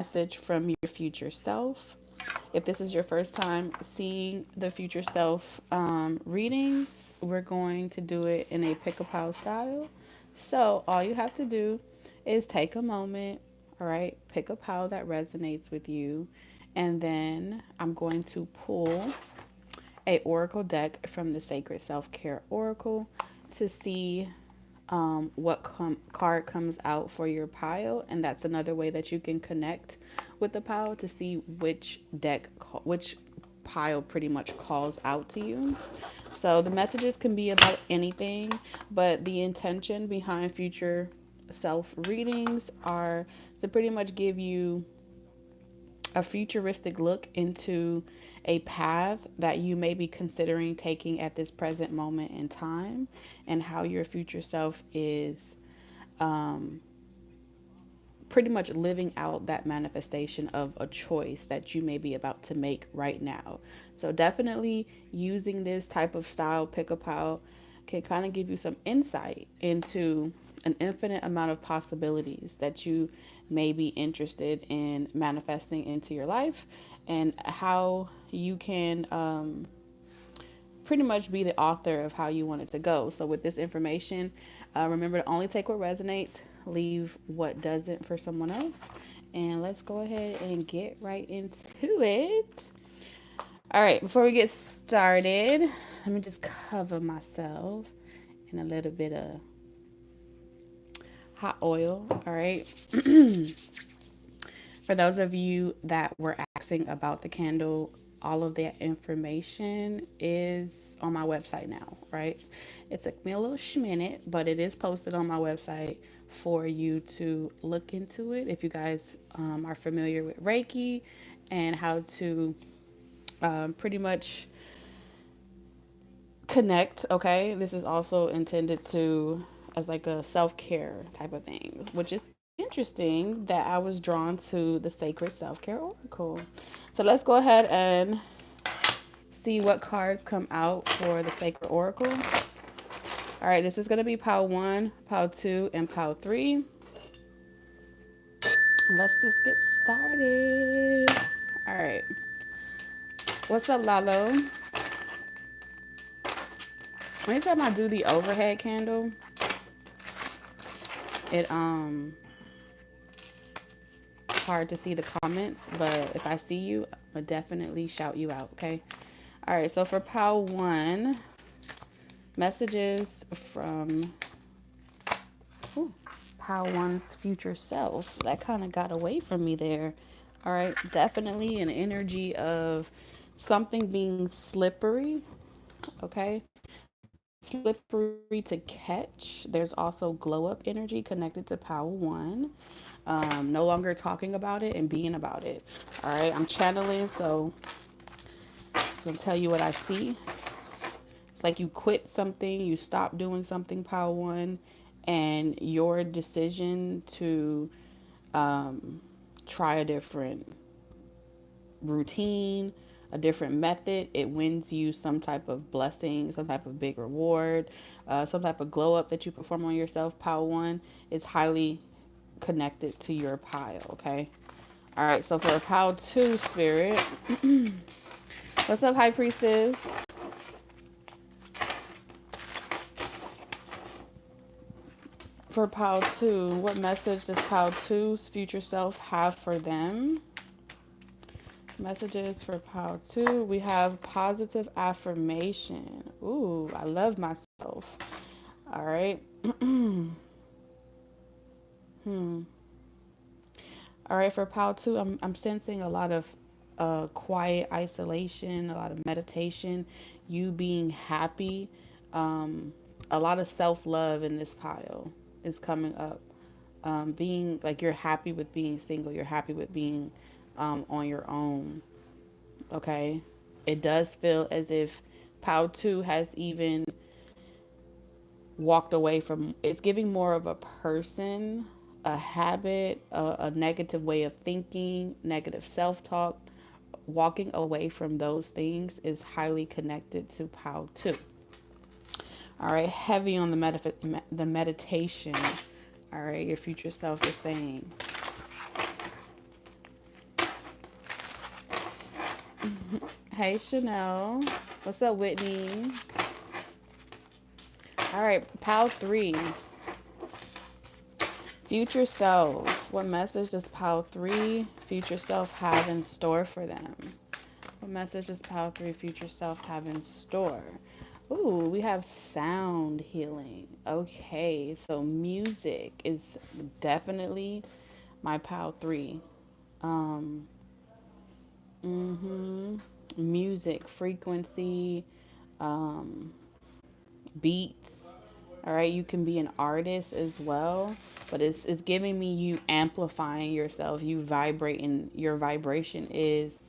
message from your future self. If this is your first time seeing the future self readings, we're going to do it in a pick a pile style. So all you have to do is take a moment, all right, pick a pile that resonates with you, and then I'm going to pull a oracle deck from the Sacred Self Care Oracle to see what card comes out for your pile, and that's another way that you can connect with the pile to see which pile pretty much calls out to you. So the messages can be about anything, but the intention behind future self readings are to pretty much give you a futuristic look into a path that you may be considering taking at this present moment in time, and how your future self is pretty much living out that manifestation of a choice that you may be about to make right now. So definitely using this type of style pick a pile can kind of give you some insight into an infinite amount of possibilities that you may be interested in manifesting into your life, and how you can pretty much be the author of how you want it to go. So with this information, remember to only take what resonates, leave what doesn't for someone else. And let's go ahead and get right into it. All right, before we get started, let me just cover myself in a little bit of hot oil. All right. For those of you that were asking about the candle, all of that information is on my website now, right? It took me a little minute, but it is posted on my website for you to look into it if you guys are familiar with Reiki and how to pretty much connect. Okay, this is also intended to as like a self-care type of thing, which is interesting that I was drawn to the Sacred Self-Care Oracle. So let's go ahead and see what cards come out for the Sacred Oracle. All right, this is going to be pile 1, pile 2, and pile 3. Let's just get started. All right, what's up, Lalo? Anytime I do the overhead candle, it hard to see the comments, but if I see you, I'll definitely shout you out, okay? All right, so for pile 1, messages from pile 1's future self. That kind of got away from me there. All right, definitely an energy of something being slippery, okay? Slippery to catch. There's also glow up energy connected to pile 1. No longer talking about it and being about it. All right, I'm channeling, so it's gonna tell you what I see. It's like you quit something, you stop doing something, pile 1, and your decision to try a different routine, a different method, it wins you some type of blessing, some type of big reward, some type of glow up that you perform on yourself. Pile 1 is highly connected to your pile, okay? All right, so for pile 2, spirit, what's up, high priestess? For pile 2, what message does pile 2's future self have for them? Messages for pile 2, we have positive affirmation. Ooh, I love myself. All right. All right, for pile 2, I'm sensing a lot of quiet isolation, a lot of meditation, you being happy, a lot of self love in this pile is coming up. Being like you're happy with being single, you're happy with being on your own. Okay, it does feel as if pile 2 has even walked away from, it's giving more of a person, a habit, a negative way of thinking, negative self-talk. Walking away from those things is highly connected to pile 2. All right, heavy on the meditation. All right, your future self is saying Hey, Chanel. What's up, Whitney? All right, pile 3. Future self. What message does pile 3 future self have in store for them? What message does pile 3 future self have in store? Ooh, we have sound healing. Okay, so music is definitely my pile 3. Um, Music, frequency, beats. All right, you can be an artist as well, but it's giving me you amplifying yourself, you vibrating. Your vibration is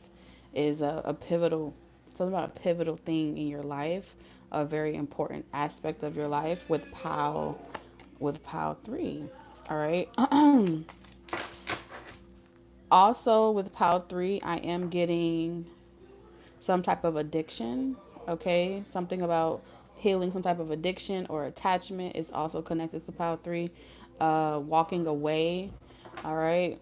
a pivotal, something about a pivotal thing in your life, a very important aspect of your life with pile 3. All right. Also with pile 3, I am getting some type of addiction. Okay, something about healing some type of addiction or attachment is also connected to pile 3. Walking away. All right,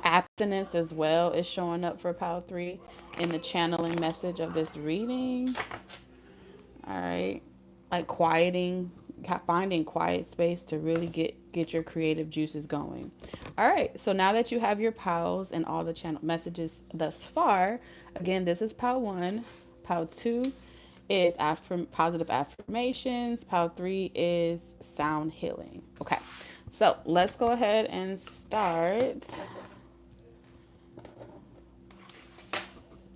abstinence as well is showing up for pile 3 in the channeling message of this reading. All right, like quieting, finding quiet space to really get your creative juices going. All right, so now that you have your piles and all the channel messages thus far, again, this is pile 1. Pile 2 is positive affirmations. Pile 3 is sound healing. Okay, so let's go ahead and start.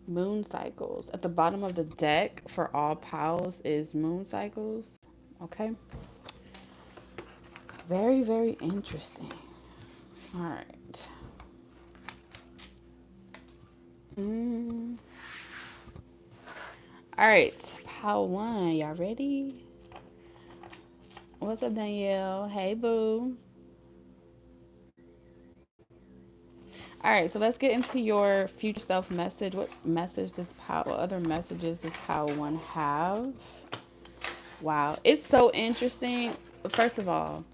Moon cycles. At the bottom of the deck for all piles is moon cycles. Okay. Very, very interesting. All right. All right. Pile 1. Y'all ready? What's up, Danielle? Hey, boo. All right. So let's get into your future self message. What message does what other messages does pile 1 have? Wow. It's so interesting. First of all,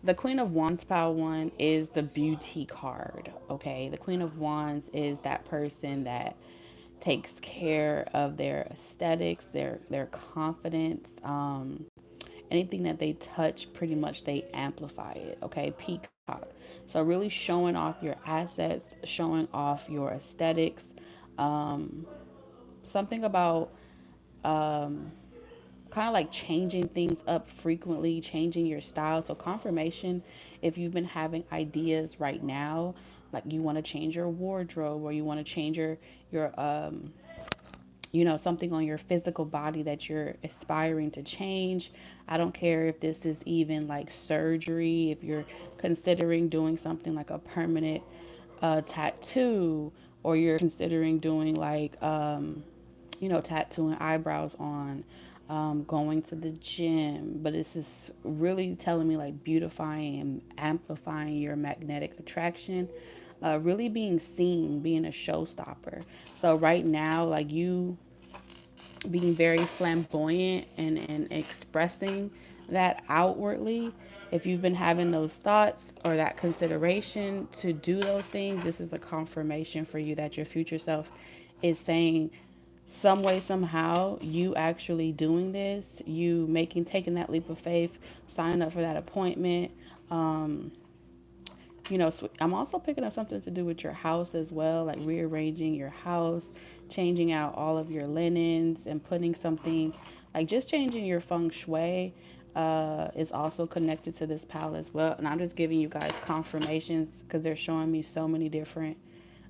the Queen of Wands pile 1 is the beauty card. Okay, the Queen of Wands is that person that takes care of their aesthetics, their confidence. Anything that they touch, pretty much they amplify it. Okay, peacock. So really showing off your assets, showing off your aesthetics. Something about kind of like changing things up frequently, changing your style. So confirmation, if you've been having ideas right now, like you want to change your wardrobe or you want to change your something on your physical body that you're aspiring to change. I don't care if this is even like surgery, if you're considering doing something like a permanent tattoo, or you're considering doing like tattooing eyebrows on, going to the gym. But this is really telling me like beautifying and amplifying your magnetic attraction, really being seen, being a showstopper. So right now, like you being very flamboyant and expressing that outwardly. If you've been having those thoughts or that consideration to do those things, this is a confirmation for you that your future self is saying some way, somehow, you actually doing this, you taking that leap of faith, signing up for that appointment. I'm also picking up something to do with your house as well, like rearranging your house, changing out all of your linens and putting something, like just changing your feng shui is also connected to this pal as well. And I'm just giving you guys confirmations because they're showing me so many different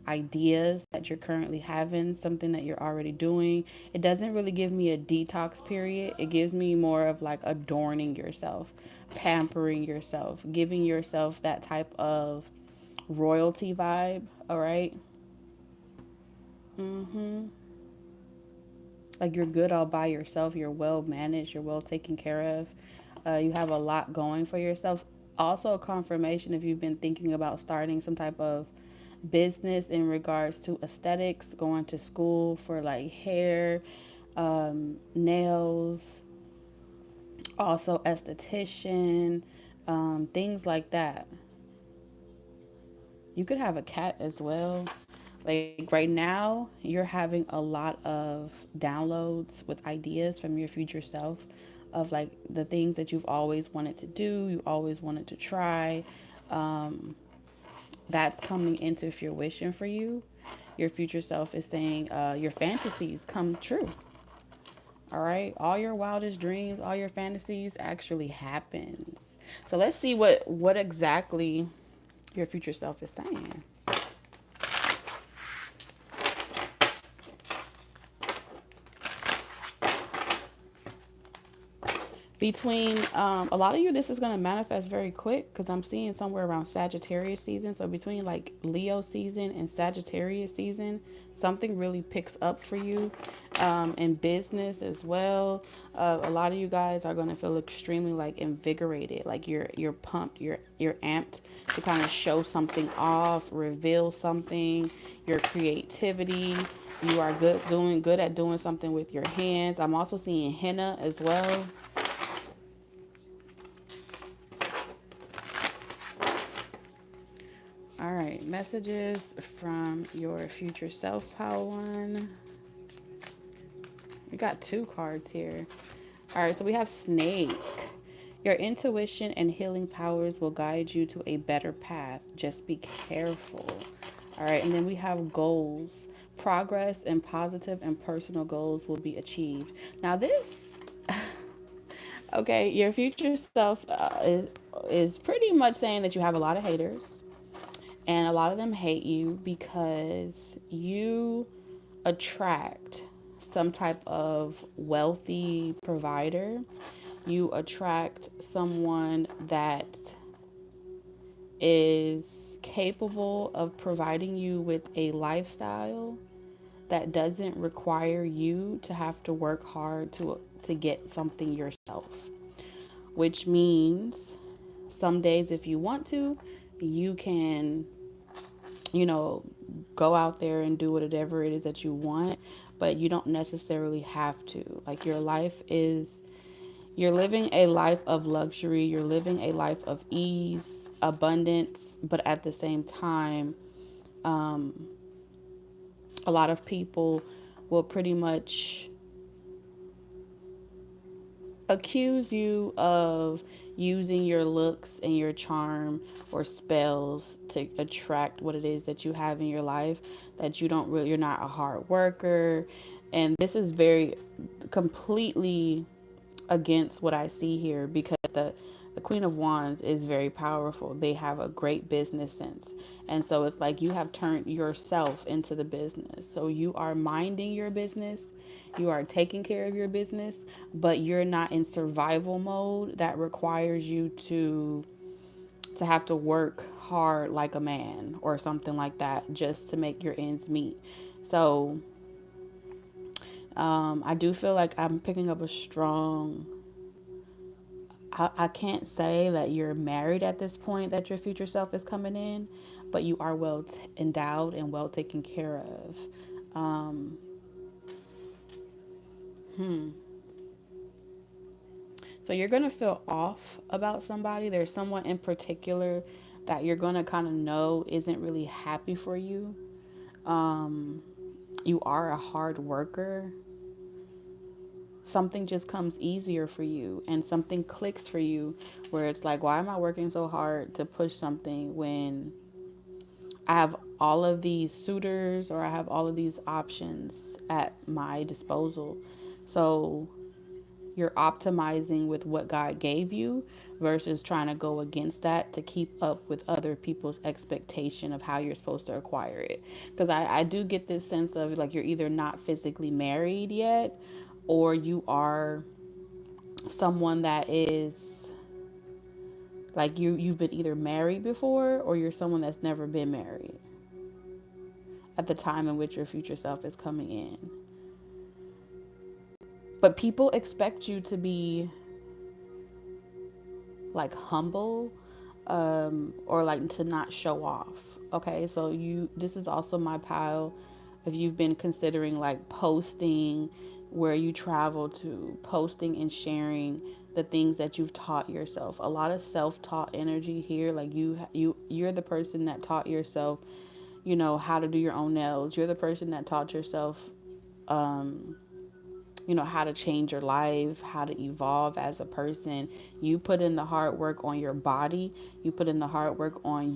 ideas that you're currently having, something that you're already doing. It doesn't really give me a detox period. It gives me more of like adorning yourself, pampering yourself, giving yourself that type of royalty vibe. All right. Like you're good all by yourself. You're well managed. You're well taken care of. You have a lot going for yourself. Also, a confirmation if you've been thinking about starting some type of business in regards to aesthetics, going to school for like hair, nails, also esthetician, things like that. You could have a cat as well. Like right now, you're having a lot of downloads with ideas from your future self of like the things that you've always wanted to do, you always wanted to try. That's coming into fruition for you. Your future self is saying your fantasies come true. All right, all your wildest dreams, all your fantasies actually happens. So let's see what exactly your future self is saying. Between a lot of you, this is going to manifest very quick because I'm seeing somewhere around Sagittarius season. So between like Leo season and Sagittarius season, something really picks up for you in business as well. A lot of you guys are going to feel extremely like invigorated, like you're pumped, you're amped to kind of show something off, reveal something, your creativity. You are doing good at doing something with your hands. I'm also seeing henna as well. All right, messages from your future self, pile one. We got two cards here. All right, so we have snake. Your intuition and healing powers will guide you to a better path. Just be careful. All right, and then we have goals. Progress and positive and personal goals will be achieved. Now this, okay, your future self is pretty much saying that you have a lot of haters. And a lot of them hate you because you attract some type of wealthy provider. You attract someone that is capable of providing you with a lifestyle that doesn't require you to have to work hard to get something yourself. Which means some days if you want to, you can go out there and do whatever it is that you want, but you don't necessarily have to. Like you're living a life of luxury, you're living a life of ease, abundance, but at the same time, a lot of people will pretty much accuse you of using your looks and your charm or spells to attract what it is that you have in your life, that you're not a hard worker. And this is very completely against what I see here because the Queen of Wands is very powerful. They have a great business sense. And so it's like you have turned yourself into the business. So you are minding your business, you are taking care of your business, but you're not in survival mode that requires you to have to work hard like a man or something like that just to make your ends meet. So I do feel like I'm picking up a strong. I can't say that you're married at this point, that your future self is coming in, but you are well endowed and well taken care of. Um, so you're going to feel off about somebody. There's someone in particular that you're going to kind of know isn't really happy for you. You are a hard worker. Something just comes easier for you and something clicks for you where it's like, why am I working so hard to push something when I have all of these suitors or I have all of these options at my disposal? So you're optimizing with what God gave you versus trying to go against that to keep up with other people's expectation of how you're supposed to acquire it. Because I do get this sense of like you're either not physically married yet or you are someone that is like you've been either married before or you're someone that's never been married at the time in which your future self is coming in. But people expect you to be like humble, or like to not show off. Okay, so this is also my pile. If you've been considering like posting where you travel to, posting and sharing the things that you've taught yourself. A lot of self-taught energy here. Like you're the person that taught yourself, how to do your own nails. You're the person that taught yourself, how to change your life, how to evolve as a person. You put in the hard work on your body. You put in the hard work on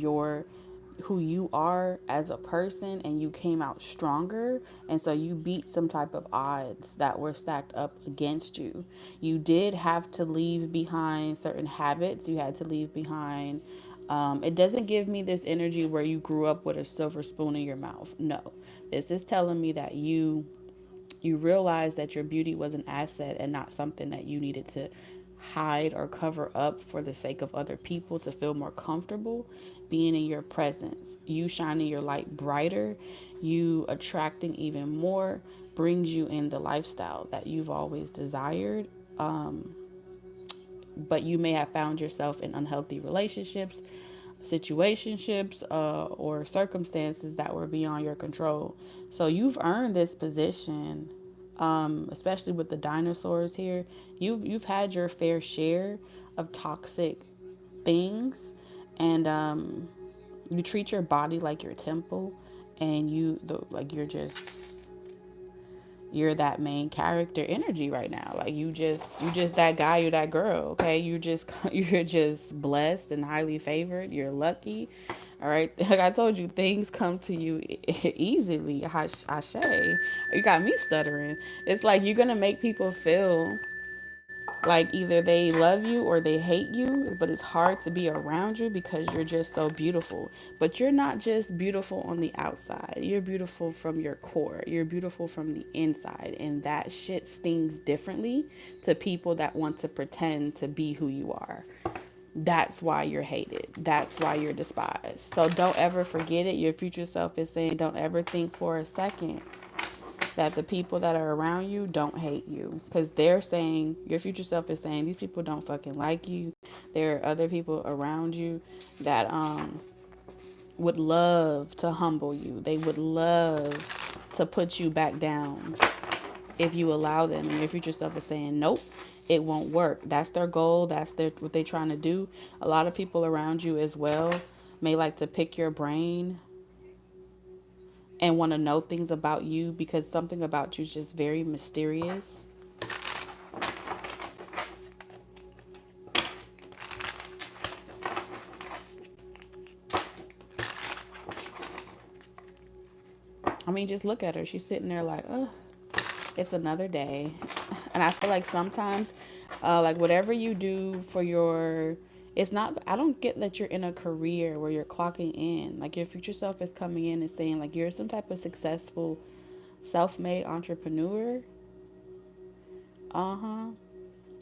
who you are as a person, and you came out stronger. And so you beat some type of odds that were stacked up against you. You did have to leave behind certain habits. You had to leave behind, it doesn't give me this energy where you grew up with a silver spoon in your mouth. No, this is telling me that you realize that your beauty was an asset and not something that you needed to hide or cover up for the sake of other people to feel more comfortable being in your presence. You shining your light brighter, you attracting even more, brings you in the lifestyle that you've always desired. But you may have found yourself in unhealthy relationships, situationships, or circumstances that were beyond your control. So you've earned this position, especially with the dinosaurs here. You've had your fair share of toxic things, and you treat your body like your temple, and you're that main character energy right now. Like you just that guy or that girl. Okay, you're just blessed and highly favored. You're lucky. All right, like I told you, things come to you easily. Ashe, you got me stuttering. It's like you're gonna make people feel like either they love you or they hate you, but it's hard to be around you because you're just so beautiful. But you're not just beautiful on the outside, you're beautiful from your core, you're beautiful from the inside, and that shit stings differently to people that want to pretend to be who you are. That's why you're hated. That's why you're despised. So don't ever forget it. Your future self is saying, don't ever think for a second that the people that are around you don't hate you, because they're saying, your future self is saying, these people don't fucking like you. There are other people around you that would love to humble you. They would love to put you back down if you allow them. And your future self is saying, nope, it won't work. That's their goal. That's what they're trying to do. A lot of people around you as well may like to pick your brain and want to know things about you because something about you is just very mysterious. I mean, just look at her. She's sitting there like, oh, it's another day. And I feel like sometimes, like whatever you do for it's not, I don't get that you're in a career where you're clocking in. Like your future self is coming in and saying like you're some type of successful self-made entrepreneur. Uh-huh.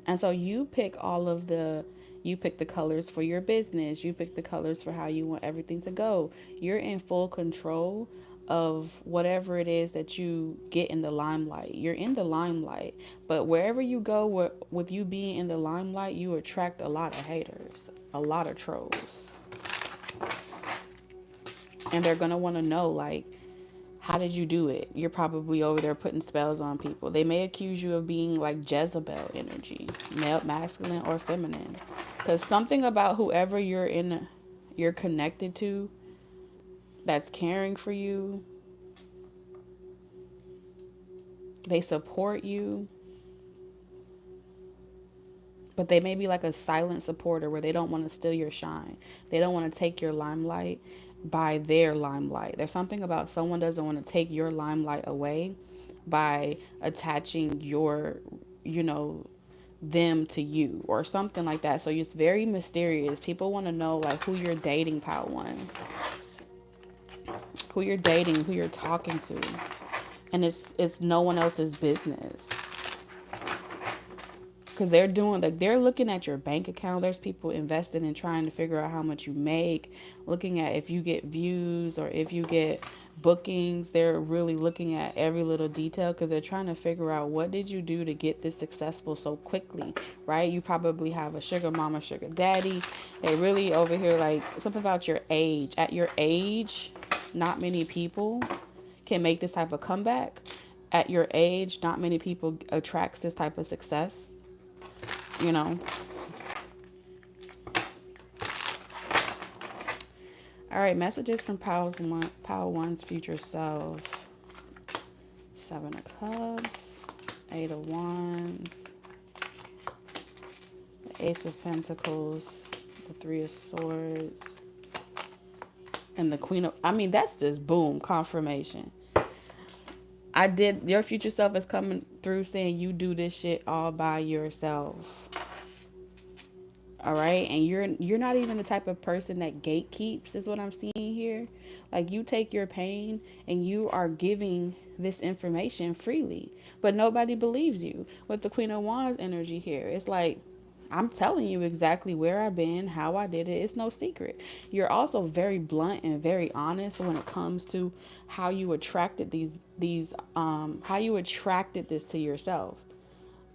And so you pick the colors for your business. You pick the colors for how you want everything to go. You're in full control of whatever it is that you get in the limelight. You're in the limelight. But wherever you go with you being in the limelight, you attract a lot of haters, a lot of trolls. And they're going to want to know, like, how did you do it? You're probably over there putting spells on people. They may accuse you of being like Jezebel energy, male, masculine or feminine. Because something about whoever you're connected to that's caring for you, they support you, but they may be like a silent supporter where they don't want to steal your shine. They don't want to take your limelight by their limelight. There's something about someone doesn't want to take your limelight away by attaching them to you or something like that. So it's very mysterious. People want to know like who you're dating, Part 1. Who you're dating, who you're talking to. And it's no one else's business. Because they're looking at your bank account. There's people investing in trying to figure out how much you make, looking at if you get views or if you get bookings. They're really looking at every little detail because they're trying to figure out what did you do to get this successful so quickly, right? You probably have a sugar mama, sugar daddy. They really over here like something about your age. At your age, not many people can make this type of comeback. At your age, not many people attracts this type of success. All right, messages from Pile One's future self. Seven of Cups, Eight of Wands, the Ace of Pentacles, the Three of Swords, and the Queen of, I mean, that's just boom, confirmation. Your future self is coming through saying you do this shit all by yourself. All right, and you're not even the type of person that gatekeeps, is what I'm seeing here. Like, you take your pain and you are giving this information freely, but nobody believes you. With the Queen of Wands energy here, it's like, I'm telling you exactly where I've been, how I did it. It's no secret. You're also very blunt and very honest when it comes to how you attracted how you attracted this to yourself.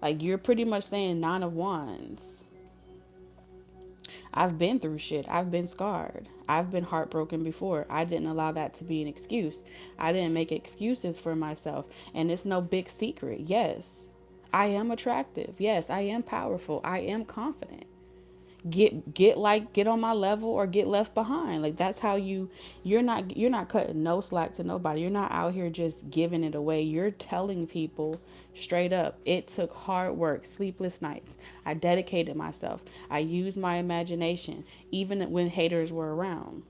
Like, you're pretty much saying Nine of Wands. I've been through shit. I've been scarred. I've been heartbroken before. I didn't allow that to be an excuse. I didn't make excuses for myself. And it's no big secret. Yes, I am attractive. Yes, I am powerful. I am confident. Get on my level or get left behind. Like, that's how you're not cutting no slack to nobody. You're not out here just giving it away. You're telling people straight up, it took hard work, sleepless nights. I dedicated myself. I used my imagination even when haters were around.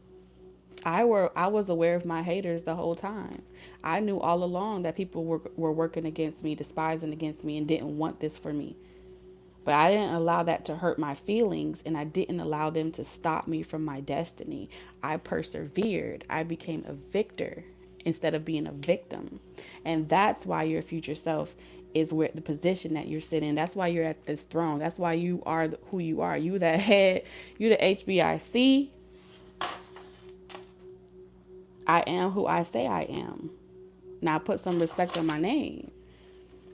I was aware of my haters the whole time. I knew all along that people were working against me, despising against me, and didn't want this for me. But I didn't allow that to hurt my feelings, and I didn't allow them to stop me from my destiny. I persevered. I became a victor instead of being a victim. And that's why your future self is where the position that you're sitting. That's why you're at this throne. That's why you are who you are. You the head, you the HBIC. I am who I say I am. Now put some respect on my name.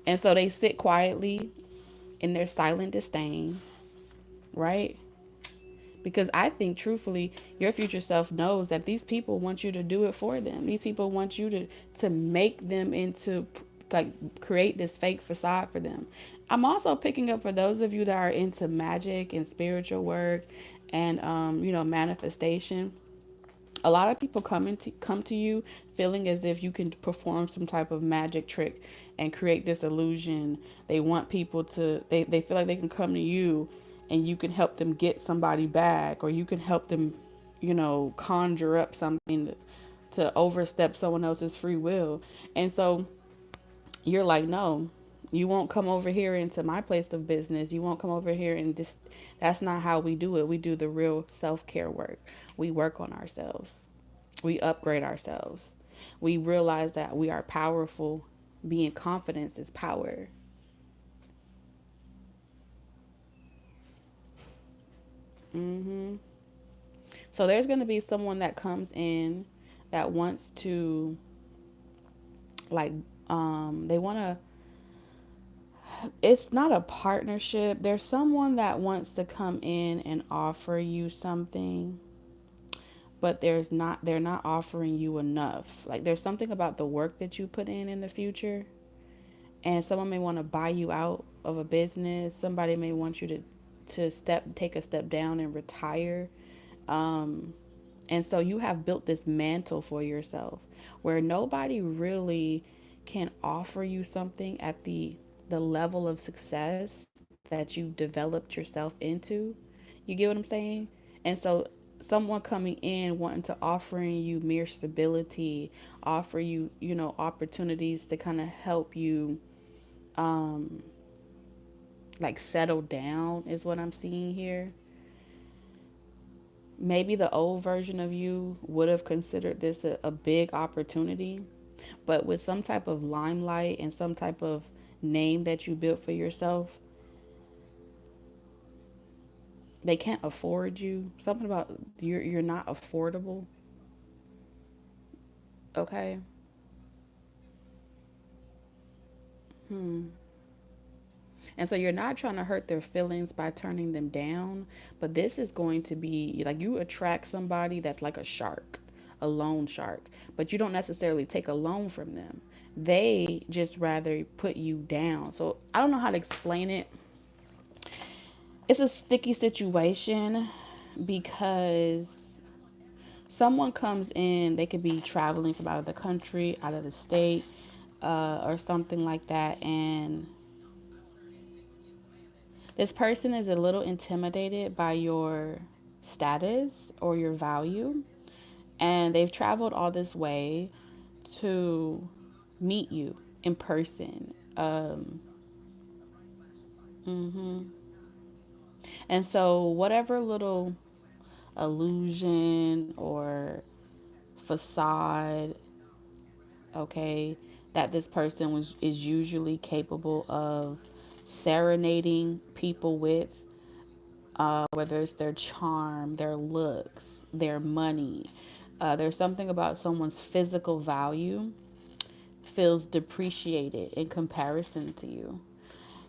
And so they sit quietly in their silent disdain, right? Because I think truthfully, your future self knows that these people want you to do it for them. These people want you to make them into, like, create this fake facade for them. I'm also picking up for those of you that are into magic and spiritual work and manifestation. A lot of people come to you feeling as if you can perform some type of magic trick and create this illusion. They want people to they feel like they can come to you and you can help them get somebody back, or you can help them, conjure up something to overstep someone else's free will. And so you're like, no, you won't come over here into my place of business. You won't come over here and just, that's not how we do it. We do the real self-care work. We work on ourselves. We upgrade ourselves. We realize that we are powerful. Being confidence is power. So there's going to be someone that comes in that wants to, like, they want to, it's not a partnership. There's someone that wants to come in and offer you something, but they're not offering you enough. Like, there's something about the work that you put in the future, and someone may want to buy you out of a business. Somebody may want you to take a step down and retire. And so you have built this mantle for yourself where nobody really can offer you something at the level of success that you've developed yourself into. You get what I'm saying? And so someone coming in wanting to offering you mere stability, offer you, opportunities to kind of help you like settle down is what I'm seeing here. Maybe the old version of you would have considered this a big opportunity, but with some type of limelight and some type of name that you built for yourself, they can't afford you. Something about you're not affordable. Okay. And so you're not trying to hurt their feelings by turning them down, but this is going to be like you attract somebody that's like a shark, a loan shark, but you don't necessarily take a loan from them. They just rather put you down. So I don't know how to explain it. It's a sticky situation because someone comes in, they could be traveling from out of the country, out of the state, or something like that. And this person is a little intimidated by your status or your value. And they've traveled all this way to meet you in person. And so, whatever little illusion or facade, okay, that this person is usually capable of serenading people with, whether it's their charm, their looks, their money. There's something about someone's physical value feels depreciated in comparison to you.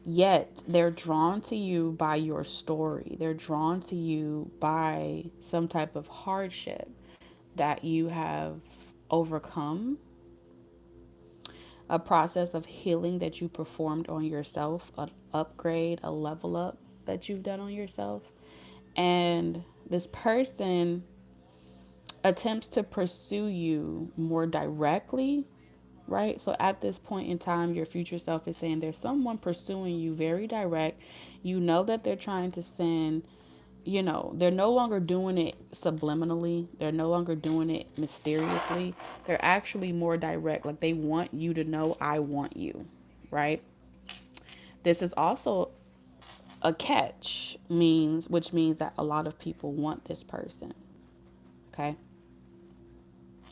Yet they're drawn to you by your story. They're drawn to you by some type of hardship that you have overcome, a process of healing that you performed on yourself, an upgrade, a level up that you've done on yourself. And this person attempts to pursue you more directly, right? So at this point in time, your future self is saying there's someone pursuing you very direct. You know that they're trying to send, they're no longer doing it subliminally. They're no longer doing it mysteriously. They're actually more direct. Like they want you to know, I want you, right? This is also a catch, which means that a lot of people want this person. Okay.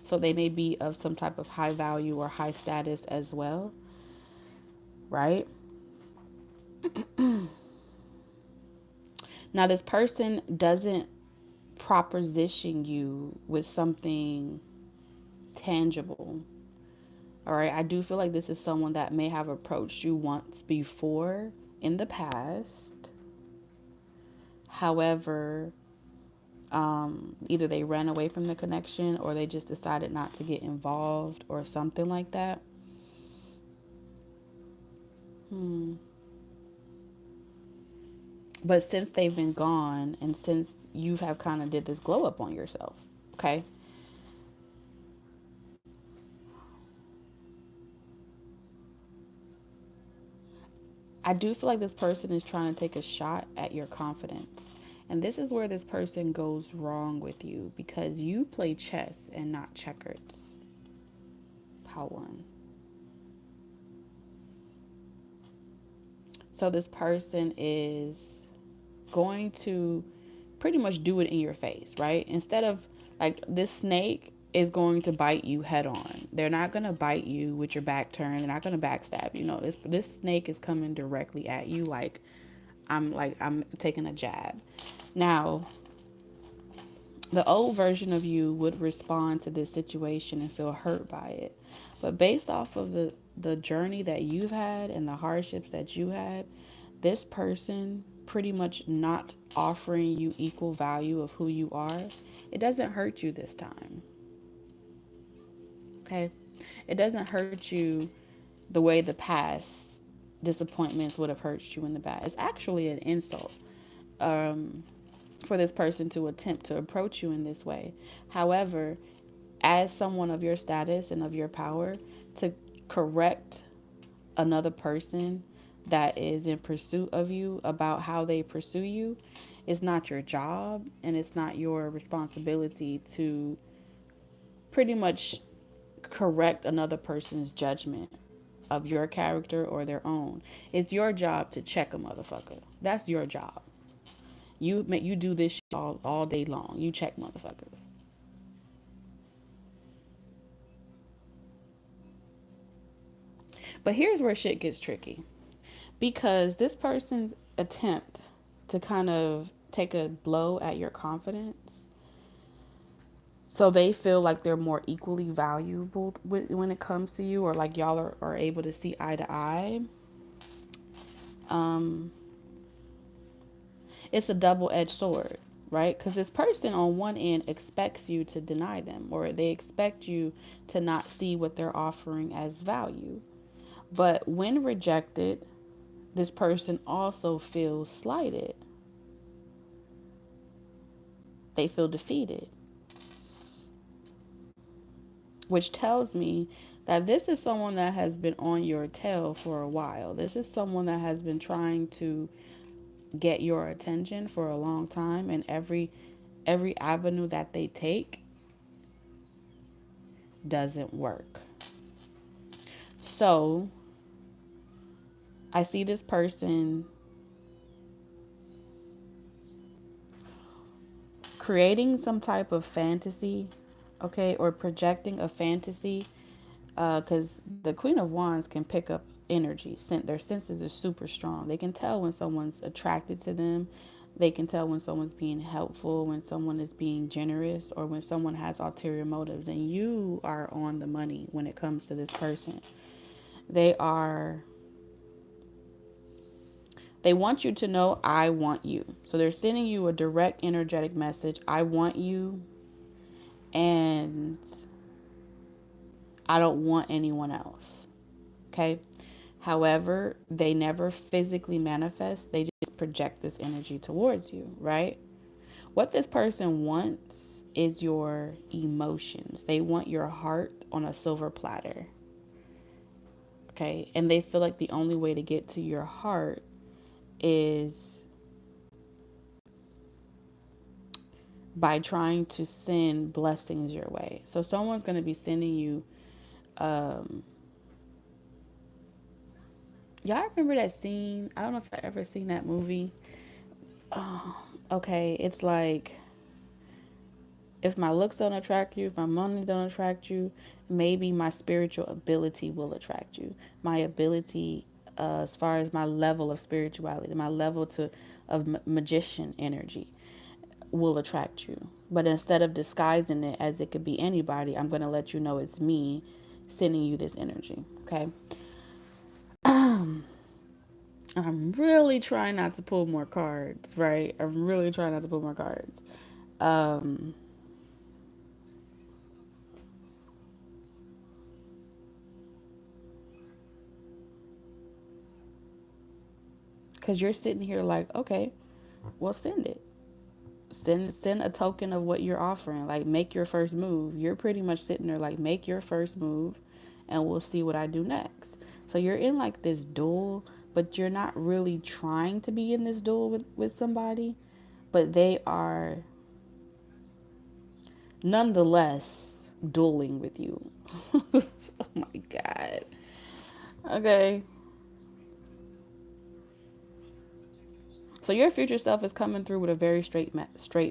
So they may be of some type of high value or high status as well, right? Now, this person doesn't proposition you with something tangible. All right. I do feel like this is someone that may have approached you once before in the past. However, either they ran away from the connection or they just decided not to get involved or something like that. But since they've been gone and since you have kind of did this glow up on yourself, okay? I do feel like this person is trying to take a shot at your confidence. And this is where this person goes wrong with you because you play chess and not checkers. How one. So this person is going to pretty much do it in your face, right? Instead of like this snake is going to bite you head on. They're not going to bite you with your back turned. They're not going to backstab you. No, this snake is coming directly at you like I'm taking a jab. Now, the old version of you would respond to this situation and feel hurt by it. But based off of the journey that you've had and the hardships that you had, this person pretty much not offering you equal value of who you are, it doesn't hurt you this time. Okay? It doesn't hurt you the way the past disappointments would have hurt you in the past. It's actually an insult for this person to attempt to approach you in this way. However, as someone of your status and of your power, to correct another person that is in pursuit of you about how they pursue you is not your job, and it's not your responsibility to pretty much correct another person's judgment of your character or their own. It's your job to check a motherfucker. That's your job. You do this shit all day long. You check motherfuckers. But here's where shit gets tricky. Because this person's attempt to kind of take a blow at your confidence so they feel like they're more equally valuable when it comes to you, or like y'all are able to see eye to eye. It's a double-edged sword, right? Because this person on one end expects you to deny them, or they expect you to not see what they're offering as value. But when rejected, this person also feels slighted. They feel defeated. which tells me that this is someone that has been on your tail for a while. This is someone that has been trying to get your attention for a long time, and every avenue that they take doesn't work. So I see this person creating some type of fantasy, okay, or projecting a fantasy, because the Queen of Wands can pick up energy. Their senses are super strong. They can tell when someone's attracted to them. They can tell when someone's being helpful, when someone is being generous, or when someone has ulterior motives. And you are on the money when it comes to this person. They want you to know, I want you. So they're sending you a direct energetic message. I want you, and I don't want anyone else. Okay. However, they never physically manifest. They just project this energy towards you, right? What this person wants is your emotions. They want your heart on a silver platter. Okay. And they feel like the only way to get to your heart is by trying to send blessings your way. So someone's going to be sending you, y'all remember that scene? I don't know if I ever seen that movie. Okay, it's like, if my looks don't attract you, if my money don't attract you, maybe my spiritual ability will attract you. My ability, as far as my level of spirituality, my level of magician energy, will attract you. But instead of disguising it as it could be anybody, I'm going to let you know it's me sending you this energy. Okay. I'm really trying not to pull more cards, right? I'm really trying not to pull more cards. Because you're sitting here like, okay, well, send it. Send a token of what you're offering. Like, make your first move. You're pretty much sitting there like, make your first move, and we'll see what I do next. So you're in like this duel, but you're not really trying to be in this duel with somebody, but they are nonetheless dueling with you. Oh my God. Okay. So your future self is coming through with a very straight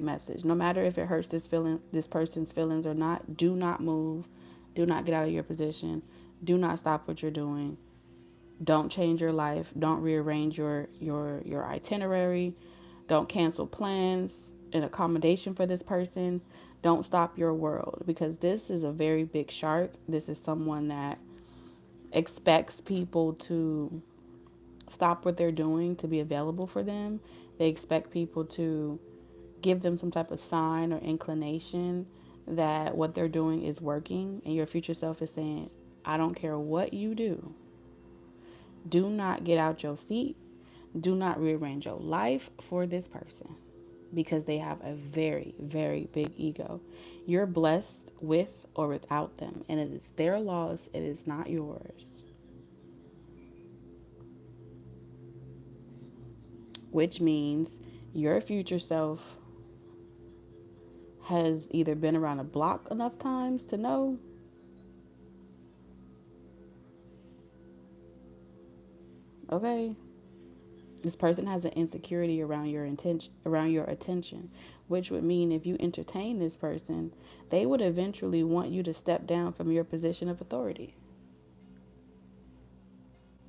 message. No matter if it hurts this person's feelings or not, do not move. Do not get out of your position. Do not stop what you're doing. Don't change your life. Don't rearrange your itinerary. Don't cancel plans in accommodation for this person. Don't stop your world, because this is a very big shark. This is someone that expects people to stop what they're doing to be available for them. They expect people to give them some type of sign or inclination that what they're doing is working. And your future self is saying, I don't care what you do. Do not get out your seat. Do not rearrange your life for this person, because they have a very, very big ego. You're blessed with or without them, and it is their loss. It is not yours. Which means your future self has either been around the block enough times to know, okay, this person has an insecurity around your attention, which would mean if you entertain this person, they would eventually want you to step down from your position of authority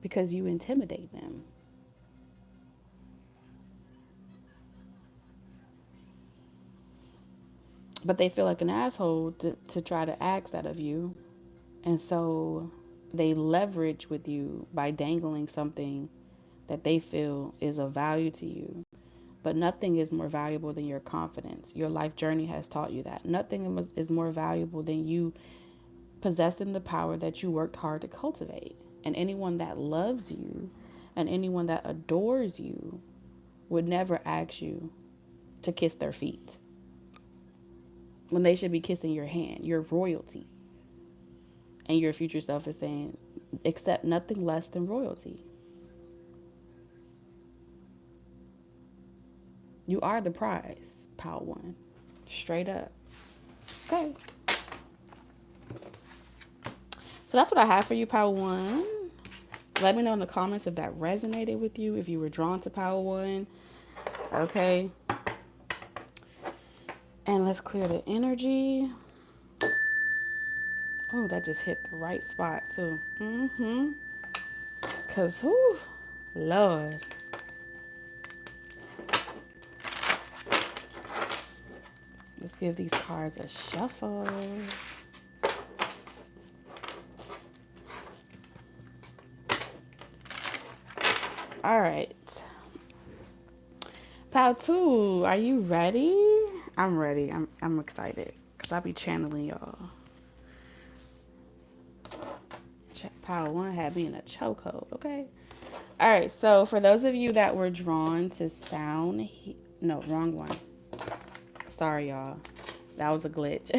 because you intimidate them. But they feel like an asshole to try to ask that of you. And so they leverage with you by dangling something that they feel is of value to you. But nothing is more valuable than your confidence. Your life journey has taught you that. Nothing is more valuable than you possessing the power that you worked hard to cultivate. And anyone that loves you and anyone that adores you would never ask you to kiss their feet when they should be kissing your hand, your royalty. And your future self is saying, accept nothing less than royalty. You are the prize, pile one. Straight up. Okay. So that's what I have for you, pile one. Let me know in the comments if that resonated with you, if you were drawn to pile one. Okay. And let's clear the energy. Oh, that just hit the right spot too. Cause whoo, Lord. Let's give these cards a shuffle. All right. Pal 2, are you ready? I'm ready. I'm excited because I'll be channeling y'all. Pal 1 had me in a chokehold, okay? All right, so for those of you that were drawn to sound, no, wrong one. Sorry, y'all. That was a glitch.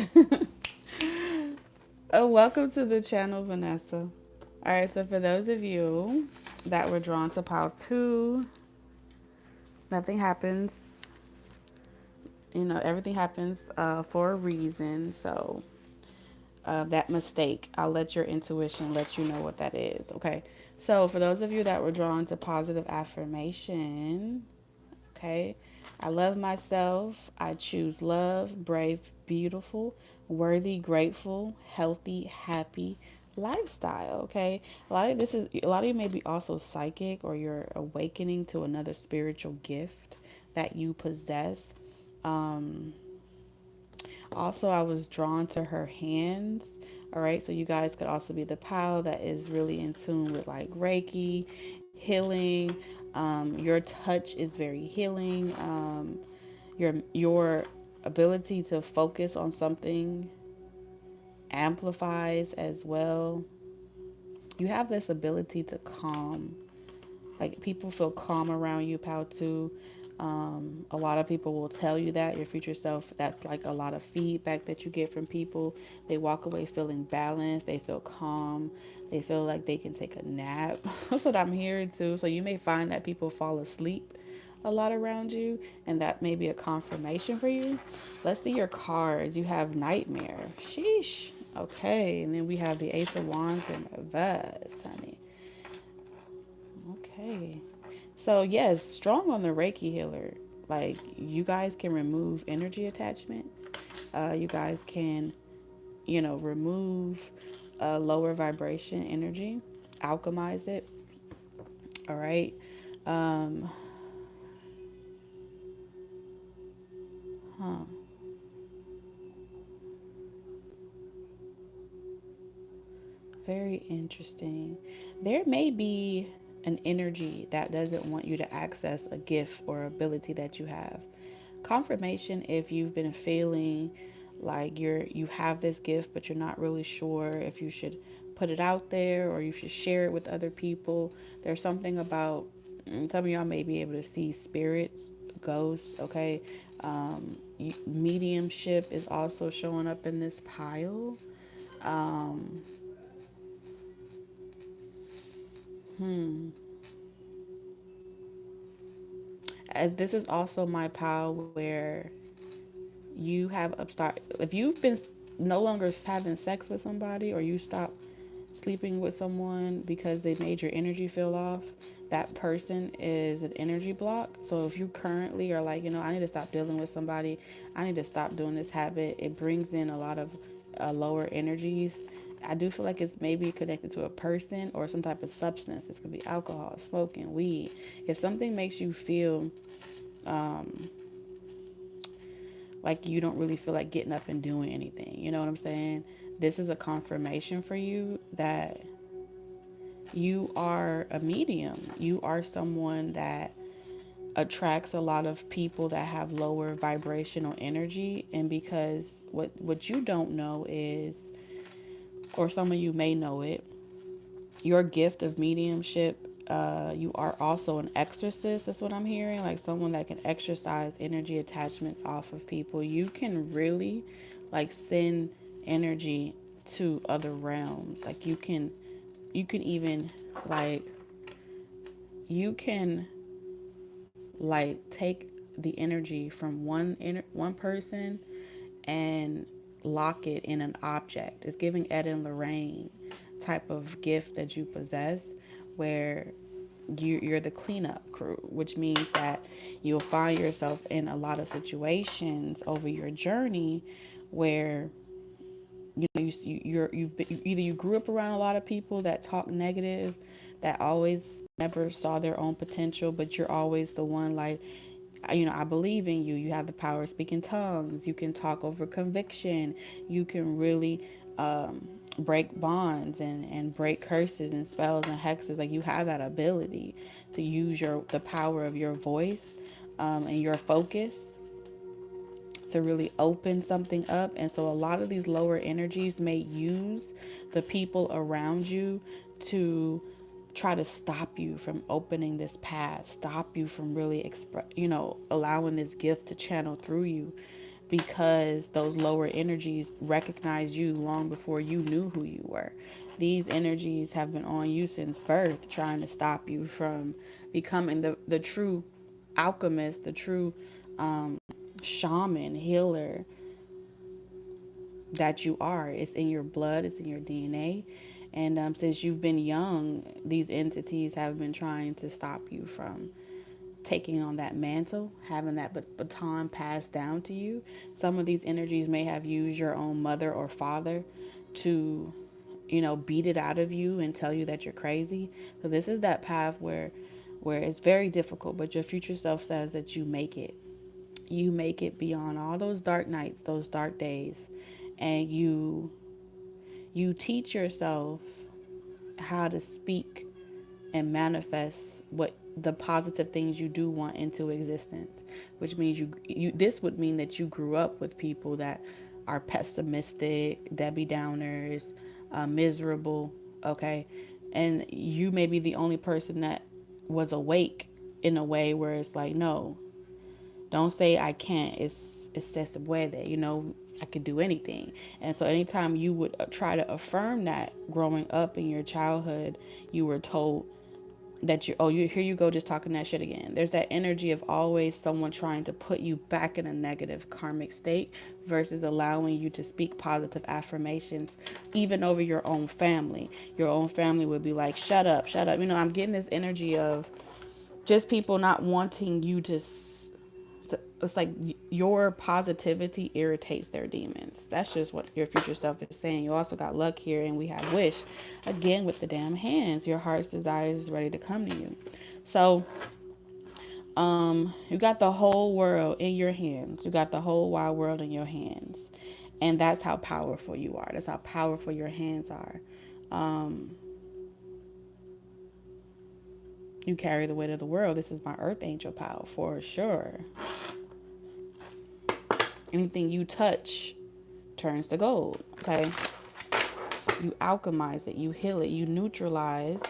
Oh, welcome to the channel, Vanessa. All right, so for those of you that were drawn to pile 2, nothing happens. You know, everything happens for a reason. So that mistake, I'll let your intuition let you know what that is. Okay. So for those of you that were drawn to positive affirmation, okay, I love myself. I choose love, brave, beautiful, worthy, grateful, healthy, happy lifestyle. Okay. A lot of you may be also psychic, or you're awakening to another spiritual gift that you possess. Also, I was drawn to her hands. All right, so you guys could also be the pal that is really in tune with like Reiki, healing. Your touch is very healing. Your ability to focus on something amplifies as well. You have this ability to calm. Like, people feel calm around you, pal, too. A lot of people will tell you that your future self, that's like a lot of feedback that you get from people. They walk away feeling balanced. They feel calm. They feel like they can take a nap. That's what I'm hearing too. So you may find that people fall asleep a lot around you, and that may be a confirmation for you. Let's see your cards. You have nightmare. Sheesh. Okay. And then we have the Ace of Wands and reverse, honey. Okay. So yes, strong on the Reiki healer. Like, you guys can remove energy attachments. You guys can, remove lower vibration energy, alchemize it. All right. Huh. Very interesting. There may be an energy that doesn't want you to access a gift or ability that you have. Confirmation if you've been feeling like you have this gift, but you're not really sure if you should put it out there or you should share it with other people. There's something about, some of y'all may be able to see spirits, ghosts, okay? Mediumship is also showing up in this pile. This is also my pile where you have upstart. If you've been no longer having sex with somebody, or you stop sleeping with someone because they made your energy feel off, that person is an energy block. So if you currently are like, I need to stop dealing with somebody, I need to stop doing this habit, it brings in a lot of lower energies. I do feel like it's maybe connected to a person or some type of substance. This could be alcohol, smoking, weed. If something makes you feel like you don't really feel like getting up and doing anything, you know what I'm saying? This is a confirmation for you that you are a medium. You are someone that attracts a lot of people that have lower vibrational energy. And because what you don't know is, or some of you may know it, your gift of mediumship, you are also an exorcist. That's what I'm hearing. Like someone that can exorcise energy attachments off of people. You can really like send energy to other realms. Like you can even like you can like take the energy from one person and lock it in an object. It's giving Ed and Lorraine type of gift that you possess, where you're the cleanup crew, which means that you'll find yourself in a lot of situations over your journey where either you grew up around a lot of people that talk negative, that always never saw their own potential, but you're always the one like, I believe in you. You have the power of speaking tongues. You can talk over conviction. You can really break bonds and break curses and spells and hexes. Like, you have that ability to use the power of your voice and your focus to really open something up. And so a lot of these lower energies may use the people around you to try to stop you from opening this path, stop you from really allowing this gift to channel through you, because those lower energies recognize you long before you knew who you were. These energies have been on you since birth, trying to stop you from becoming the true alchemist, the true shaman, healer that you are. It's in your blood, it's in your DNA. And since you've been young, these entities have been trying to stop you from taking on that mantle, having that baton passed down to you. Some of these energies may have used your own mother or father to, beat it out of you and tell you that you're crazy. So this is that path where it's very difficult, but your future self says that you make it. You make it beyond all those dark nights, those dark days, and you teach yourself how to speak and manifest what the positive things you do want into existence, which means you this would mean that you grew up with people that are pessimistic, Debbie Downers, miserable, okay? And you may be the only person that was awake in a way where it's like, no, don't say I can't. It's se se puede. I could do anything. And so anytime you would try to affirm that growing up in your childhood, you were told that here you go, just talking that shit again. There's that energy of always someone trying to put you back in a negative karmic state versus allowing you to speak positive affirmations, even over your own family. Your own family would be like, shut up, shut up. I'm getting this energy of just people not wanting you to it's like your positivity irritates their demons. That's just what your future self is saying. You also got luck here, and we have wish again with the damn hands. Your heart's desire is ready to come to you. So you got the whole world in your hands. You got the whole wide world in your hands, and that's how powerful you are. That's how powerful your hands are. You carry the weight of the world. This is my earth angel power for sure. Anything you touch turns to gold, okay? You alchemize it, you heal it, you neutralize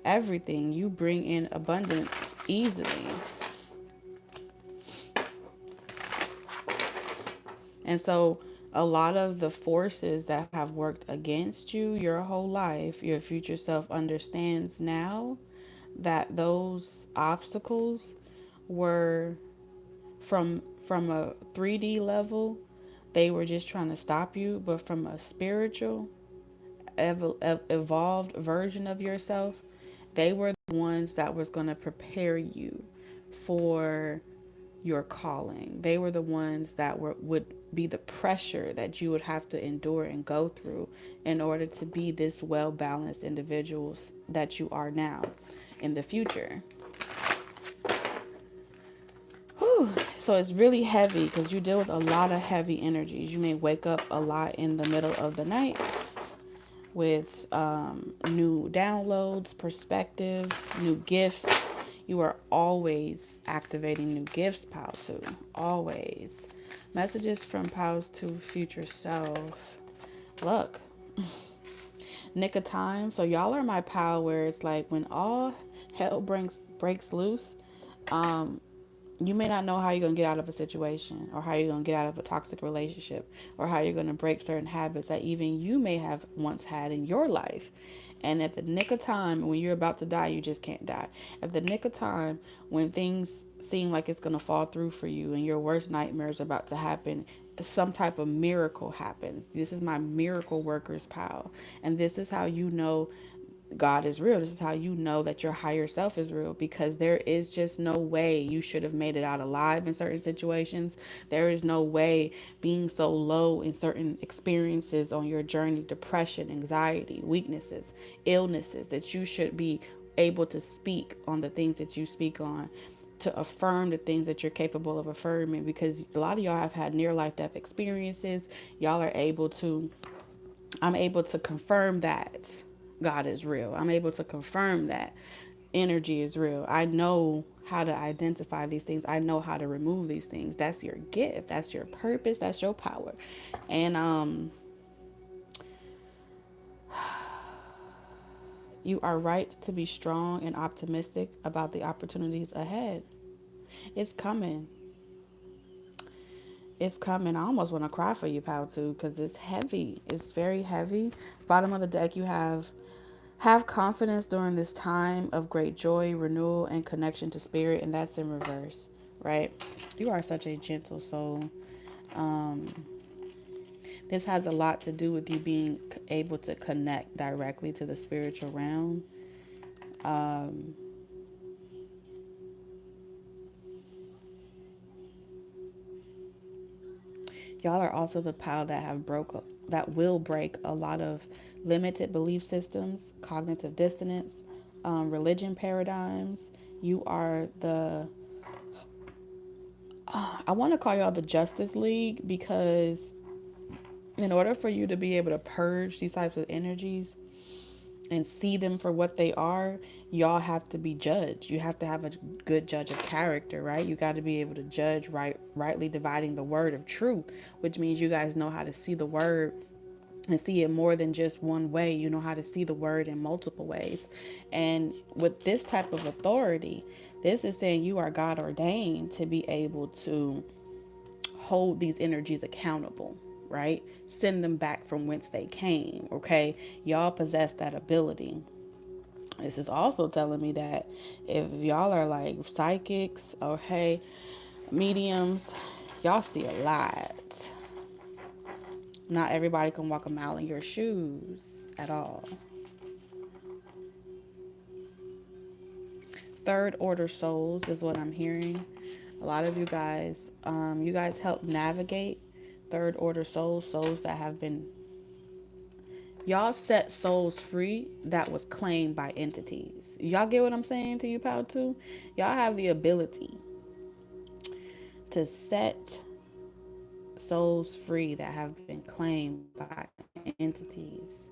everything. You bring in abundance easily. And so a lot of the forces that have worked against you your whole life, your future self understands now that those obstacles were from a 3D level, they were just trying to stop you, but from a spiritual evolved version of yourself, they were the ones that was going to prepare you for your calling. They were the ones that would be the pressure that you would have to endure and go through in order to be this well-balanced individuals that you are now in the future. So it's really heavy because you deal with a lot of heavy energies. You may wake up a lot in the middle of the night with new downloads, perspectives, new gifts. You are always activating new gifts, pal, too. Always. Messages from pals to future self. Look. Nick of time. So y'all are my pal where it's like when all hell breaks loose, You may not know how you're going to get out of a situation, or how you're going to get out of a toxic relationship, or how you're going to break certain habits that even you may have once had in your life. And at the nick of time, when you're about to die, you just can't die. At the nick of time, when things seem like it's going to fall through for you and your worst nightmare is about to happen, some type of miracle happens. This is my miracle worker's pal. And this is how you know God is real. This is how you know that your higher self is real, because there is just no way you should have made it out alive in certain situations. There is no way being so low in certain experiences on your journey, depression, anxiety, weaknesses, illnesses, that you should be able to speak on the things that you speak on, to affirm the things that you're capable of affirming, because a lot of y'all have had near life death experiences. Y'all are able to, I'm able to confirm that God is real. I'm able to confirm that energy is real. I know how to identify these things. I know how to remove these things. That's your gift. That's your purpose. That's your power. And you are right to be strong and optimistic about the opportunities ahead. It's coming. It's coming. I almost want to cry for you, pal, too, because it's heavy. It's very heavy. Bottom of the deck, you have confidence during this time of great joy, renewal, and connection to spirit, and that's in reverse, right? You are such a gentle soul. This has a lot to do with you being able to connect directly to the spiritual realm. Y'all are also the pile that will break a lot of limited belief systems, cognitive dissonance, religion paradigms. You are the I want to call y'all the Justice League, because in order for you to be able to purge these types of energies and see them for what they are, y'all have to be judged. You have to have a good judge of character, right? You got to be able to judge rightly dividing the word of truth, which means you guys know how to see the word and see it more than just one way. You know how to see the word in multiple ways. And with this type of authority, this is saying you are God ordained to be able to hold these energies accountable, right? Send them back from whence they came, okay? Y'all possess that ability. This is also telling me that if y'all are like psychics or, hey, mediums, y'all see a lot. Not everybody can walk a mile in your shoes at all. Third order souls is what I'm hearing. A lot of you guys help navigate third order souls, souls that have been, y'all set souls free that was claimed by entities. Y'all get what I'm saying to you, pal, too? Y'all have the ability to set souls free that have been claimed by entities,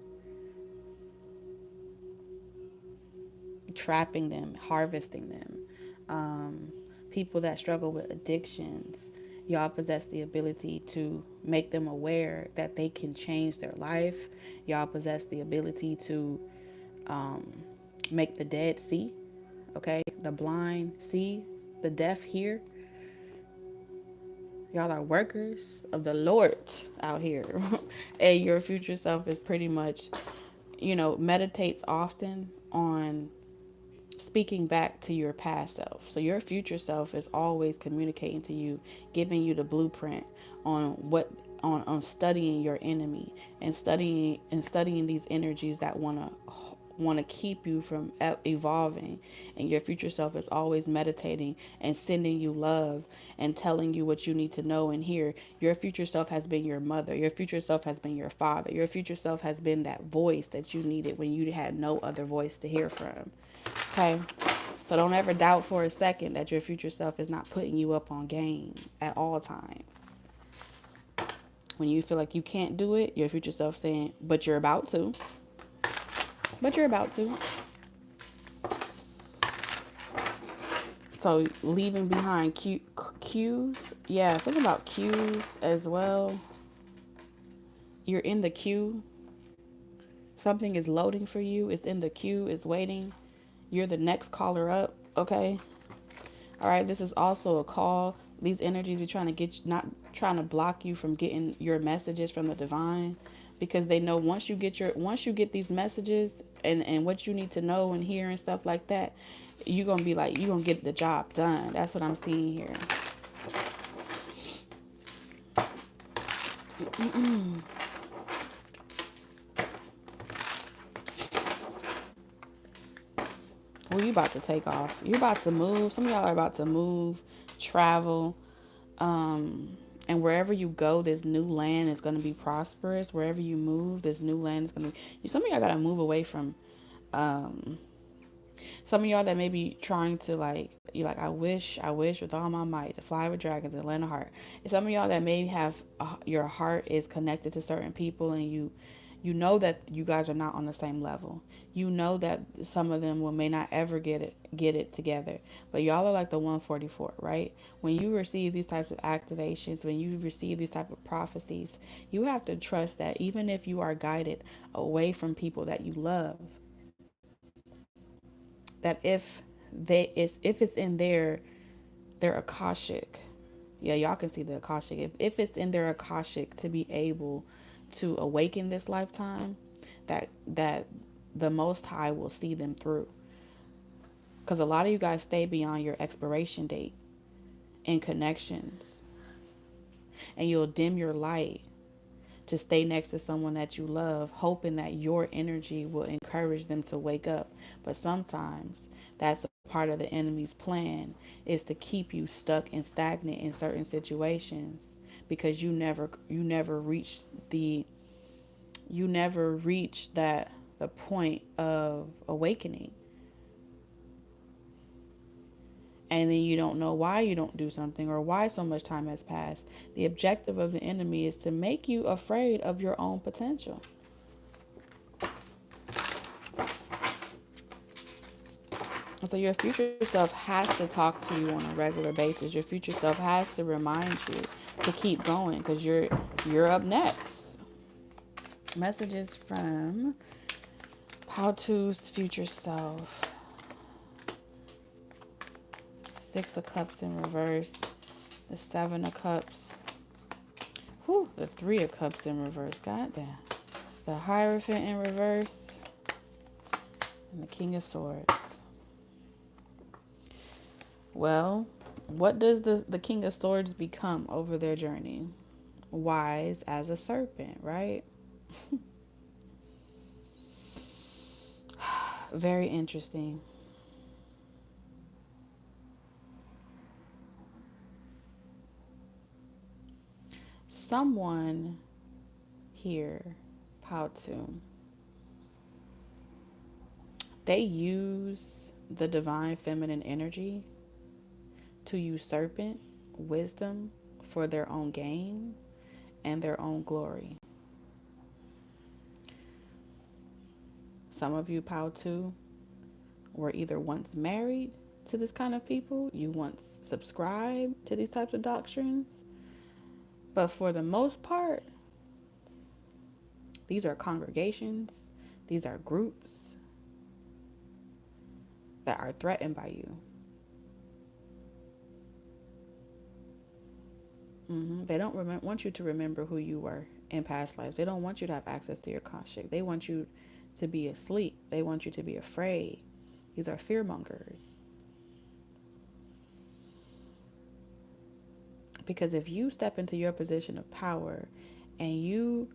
trapping them, harvesting them. People that struggle with addictions, y'all possess the ability to make them aware that they can change their life. Y'all possess the ability to make the dead see, okay? The blind see, the deaf hear. Y'all are workers of the Lord out here. And your future self is pretty much, meditates often on speaking back to your past self. So your future self is always communicating to you, giving you the blueprint on what on studying your enemy, and studying these energies that want to keep you from evolving. And your future self is always meditating and sending you love and telling you what you need to know and hear. Your future self has been your mother. Your future self has been your father. Your future self has been that voice that you needed when you had no other voice to hear from. Okay, so don't ever doubt for a second that your future self is not putting you up on game at all times. When you feel like you can't do it, your future self saying, but you're about to. But you're about to. So leaving behind cues. Yeah, something about cues as well. You're in the queue. Something is loading for you. It's in the queue. It's waiting. You're the next caller up. Okay. All right, this is also a call. These energies be trying to get you, not trying to block you from getting your messages from the divine, because they know once you get these messages and what you need to know and hear and stuff like that, you're gonna be like you're gonna get the job done. That's what I'm seeing here. Well, you about to take off. You're about to move. Some of y'all are about to move, travel. And wherever you go, this new land is going to be prosperous. Wherever you move, this new land is going to be. Some of y'all got to move away from. Um, some of y'all that may be trying to like, you like, I wish with all my might to fly with dragons and land a heart. And some of y'all that may have your heart is connected to certain people, and you know that you guys are not on the same level. You know that some of them will may not ever get it together. But y'all are like the 144, right? When you receive these types of activations, when you receive these type of prophecies, you have to trust that even if you are guided away from people that you love, that if it's in their akashic, yeah, y'all can see the akashic. If it's in their akashic to be able to awaken this lifetime, that the Most High will see them through. Because a lot of you guys stay beyond your expiration date in connections, and you'll dim your light to stay next to someone that you love, hoping that your energy will encourage them to wake up. But sometimes that's a part of the enemy's plan, is to keep you stuck and stagnant in certain situations, because you never reach that the point of awakening. And then you don't know why you don't do something, or why so much time has passed. The objective of the enemy is to make you afraid of your own potential. And so your future self has to talk to you on a regular basis. Your future self has to remind you to keep going, because you're up next. Messages from Pautu's future self. Six of Cups in reverse. The Seven of Cups. Whew, the Three of Cups in reverse. God damn. The Hierophant in reverse. And the King of Swords. Well, what does the King of Swords become over their journey? Wise as a serpent, right? Very interesting. Someone here, Pautu, they use the divine feminine energy to usurp wisdom for their own gain and their own glory. Some of you, Pautu, were either once married to this kind of people, you once subscribed to these types of doctrines, but for the most part, these are congregations, these are groups that are threatened by you. They don't want you to remember who you were in past lives. They don't want you to have access to your Akashic. They want you to be asleep. They want you to be afraid. These are fear mongers. Because if you step into your position of power and you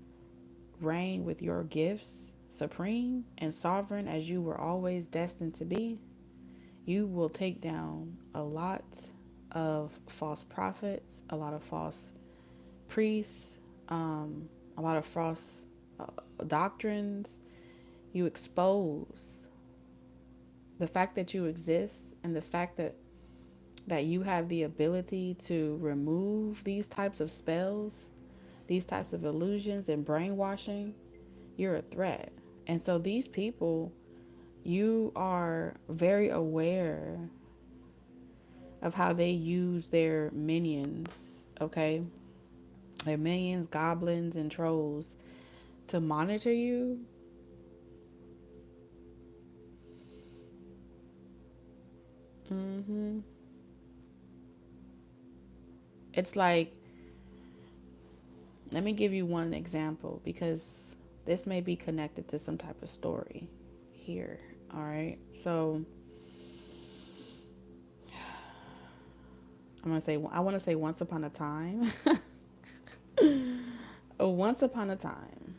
reign with your gifts supreme and sovereign as you were always destined to be, you will take down a lot of false prophets, a lot of false priests, a lot of false doctrines. You expose the fact that you exist, and the fact that you have the ability to remove these types of spells, these types of illusions and brainwashing. You're a threat. And so these people, you are very aware of how they use their minions, okay? Their minions, goblins, and trolls to monitor you. It's like, let me give you one example because this may be connected to some type of story here. All right. So I want to say once upon a time. Once upon a time,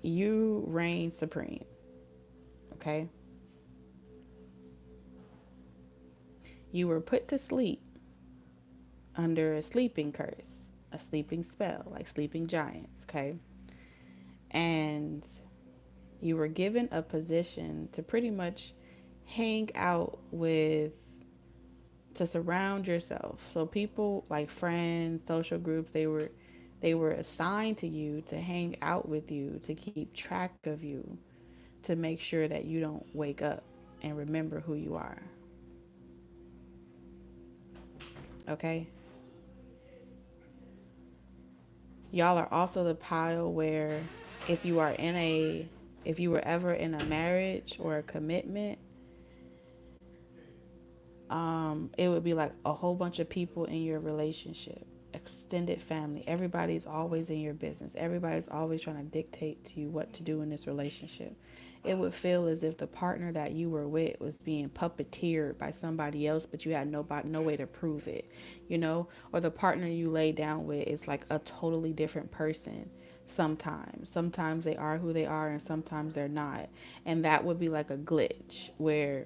you reign supreme. Okay. You were put to sleep under a sleeping curse, a sleeping spell, like sleeping giants. Okay. And you were given a position to pretty much hang out with, to surround yourself. So people like friends, social groups, they were assigned to you to hang out with you, to keep track of you, to make sure that you don't wake up and remember who you are. Okay? Y'all are also the pile where if you are in a if you were ever in a marriage or a commitment, it would be like a whole bunch of people in your relationship, extended family. Everybody's always in your business. Everybody's always trying to dictate to you what to do in this relationship. It would feel as if the partner that you were with was being puppeteered by somebody else, but you had no way to prove it, or the partner you lay down with is like a totally different person. Sometimes they are who they are and sometimes they're not. And that would be like a glitch where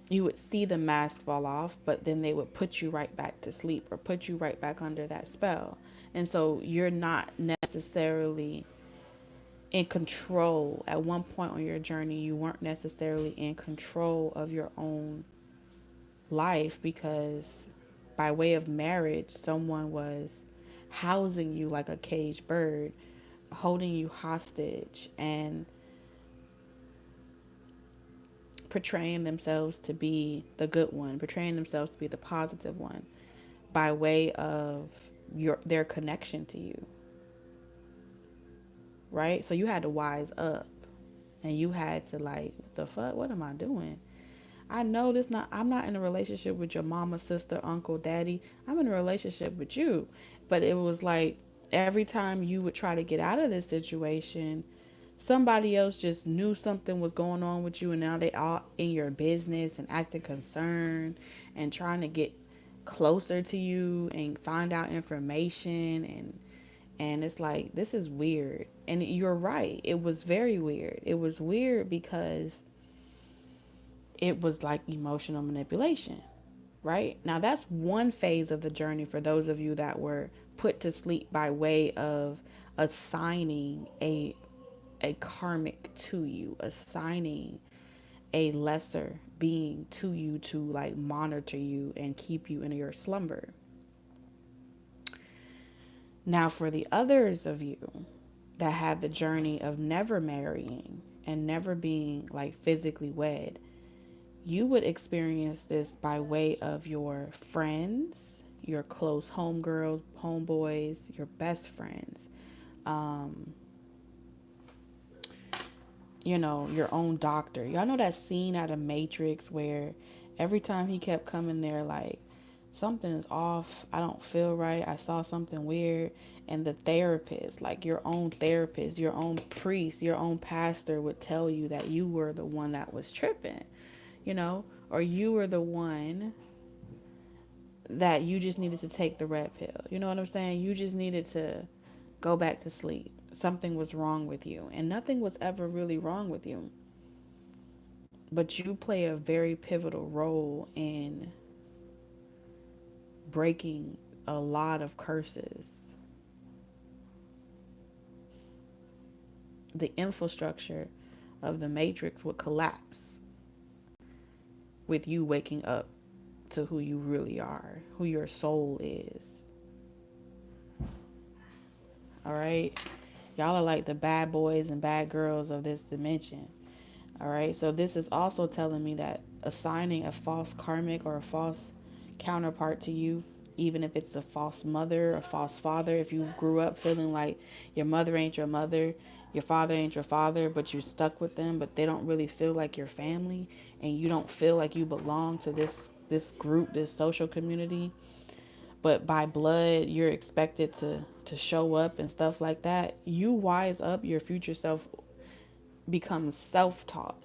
you would see the mask fall off, but then they would put you right back to sleep or put you right back under that spell. And so you're not necessarily in control. At one point on your journey, you weren't necessarily in control of your own life because by way of marriage, someone was housing you like a caged bird, holding you hostage, and portraying themselves to be the good one, portraying themselves to be the positive one by way of their connection to you. Right? So you had to wise up and you had to like, what the fuck? What am I doing? I know I'm not in a relationship with your mama, sister, uncle, daddy. I'm in a relationship with you. But it was like every time you would try to get out of this situation, somebody else just knew something was going on with you and now they all in your business and acting concerned and trying to get closer to you and find out information, and it's like, this is weird. And you're right, it was very weird. It was weird because it was like emotional manipulation. Right? Now that's one phase of the journey for those of you that were put to sleep by way of assigning a karmic to you, assigning a lesser being to you to like monitor you and keep you in your slumber. Now, for the others of you that had the journey of never marrying and never being like physically wed, you would experience this by way of your friends, your close homegirls, homeboys, your best friends, your own doctor. Y'all know that scene out of Matrix where every time he kept coming there like, something is off, I don't feel right, I saw something weird. And the therapist, like your own therapist, your own priest, your own pastor would tell you that you were the one that was tripping, or you were the one that you just needed to take the red pill. You know what I'm saying? You just needed to go back to sleep. Something was wrong with you, and nothing was ever really wrong with you. But you play a very pivotal role in breaking a lot of curses. The infrastructure of the matrix would collapse with you waking up to who you really are, who your soul is. All right? Y'all are like the bad boys and bad girls of this dimension. All right? So this is also telling me that assigning a false karmic or a false counterpart to you, even if it's a false mother, a false father, if you grew up feeling like your mother ain't your mother, your father ain't your father, but you're stuck with them, but they don't really feel like your family, and you don't feel like you belong to this this group, this social community. But by blood, you're expected to show up and stuff like that. You wise up, your future self becomes self-taught.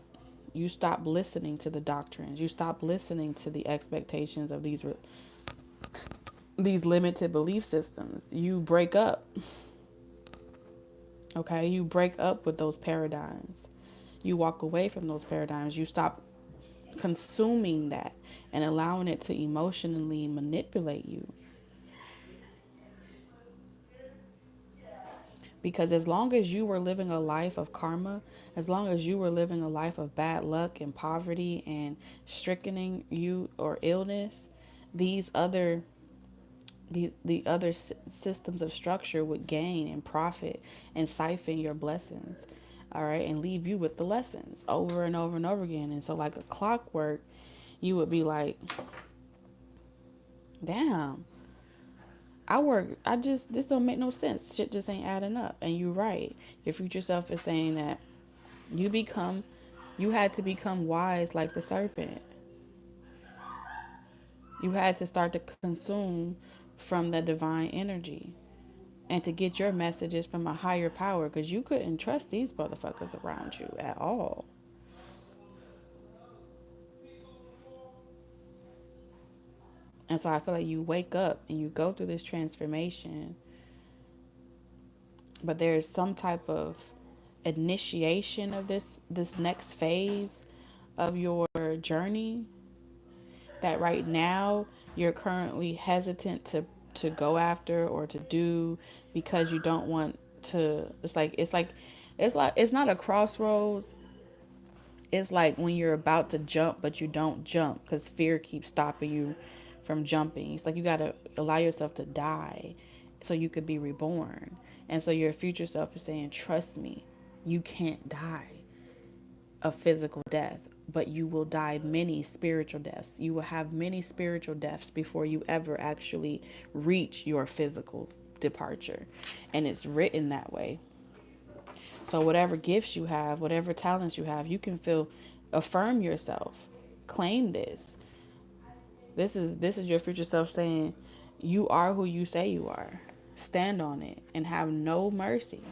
You stop listening to the doctrines. You stop listening to the expectations of these limited belief systems. You break up. Okay, you break up with those paradigms. You walk away from those paradigms. You stop consuming that and allowing it to emotionally manipulate you. Because as long as you were living a life of karma, as long as you were living a life of bad luck and poverty and strickening you or illness, these other the other systems of structure would gain and profit and siphon your blessings, all right, and leave you with the lessons over and over and over again. And so, like a clockwork, you would be like, damn, this don't make no sense. Shit just ain't adding up. And you're right. Your future self is saying that you had to become wise like the serpent. You had to start to consume from the divine energy and to get your messages from a higher power, because you couldn't trust these motherfuckers around you at all. And so I feel like you wake up and you go through this transformation, but there's some type of initiation of this next phase of your journey that right now you're currently hesitant to go after or to do, because you don't want to. It's not a crossroads. It's like when you're about to jump but you don't jump because fear keeps stopping you from jumping. It's like you got to allow yourself to die so you could be reborn. And so your future self is saying, trust me, you can't die a physical death, but you will die many spiritual deaths. You will have many spiritual deaths before you ever actually reach your physical departure. And it's written that way. So whatever gifts you have, whatever talents you have, you can affirm yourself. Claim this. This is your future self saying, you are who you say you are. Stand on it and have no mercy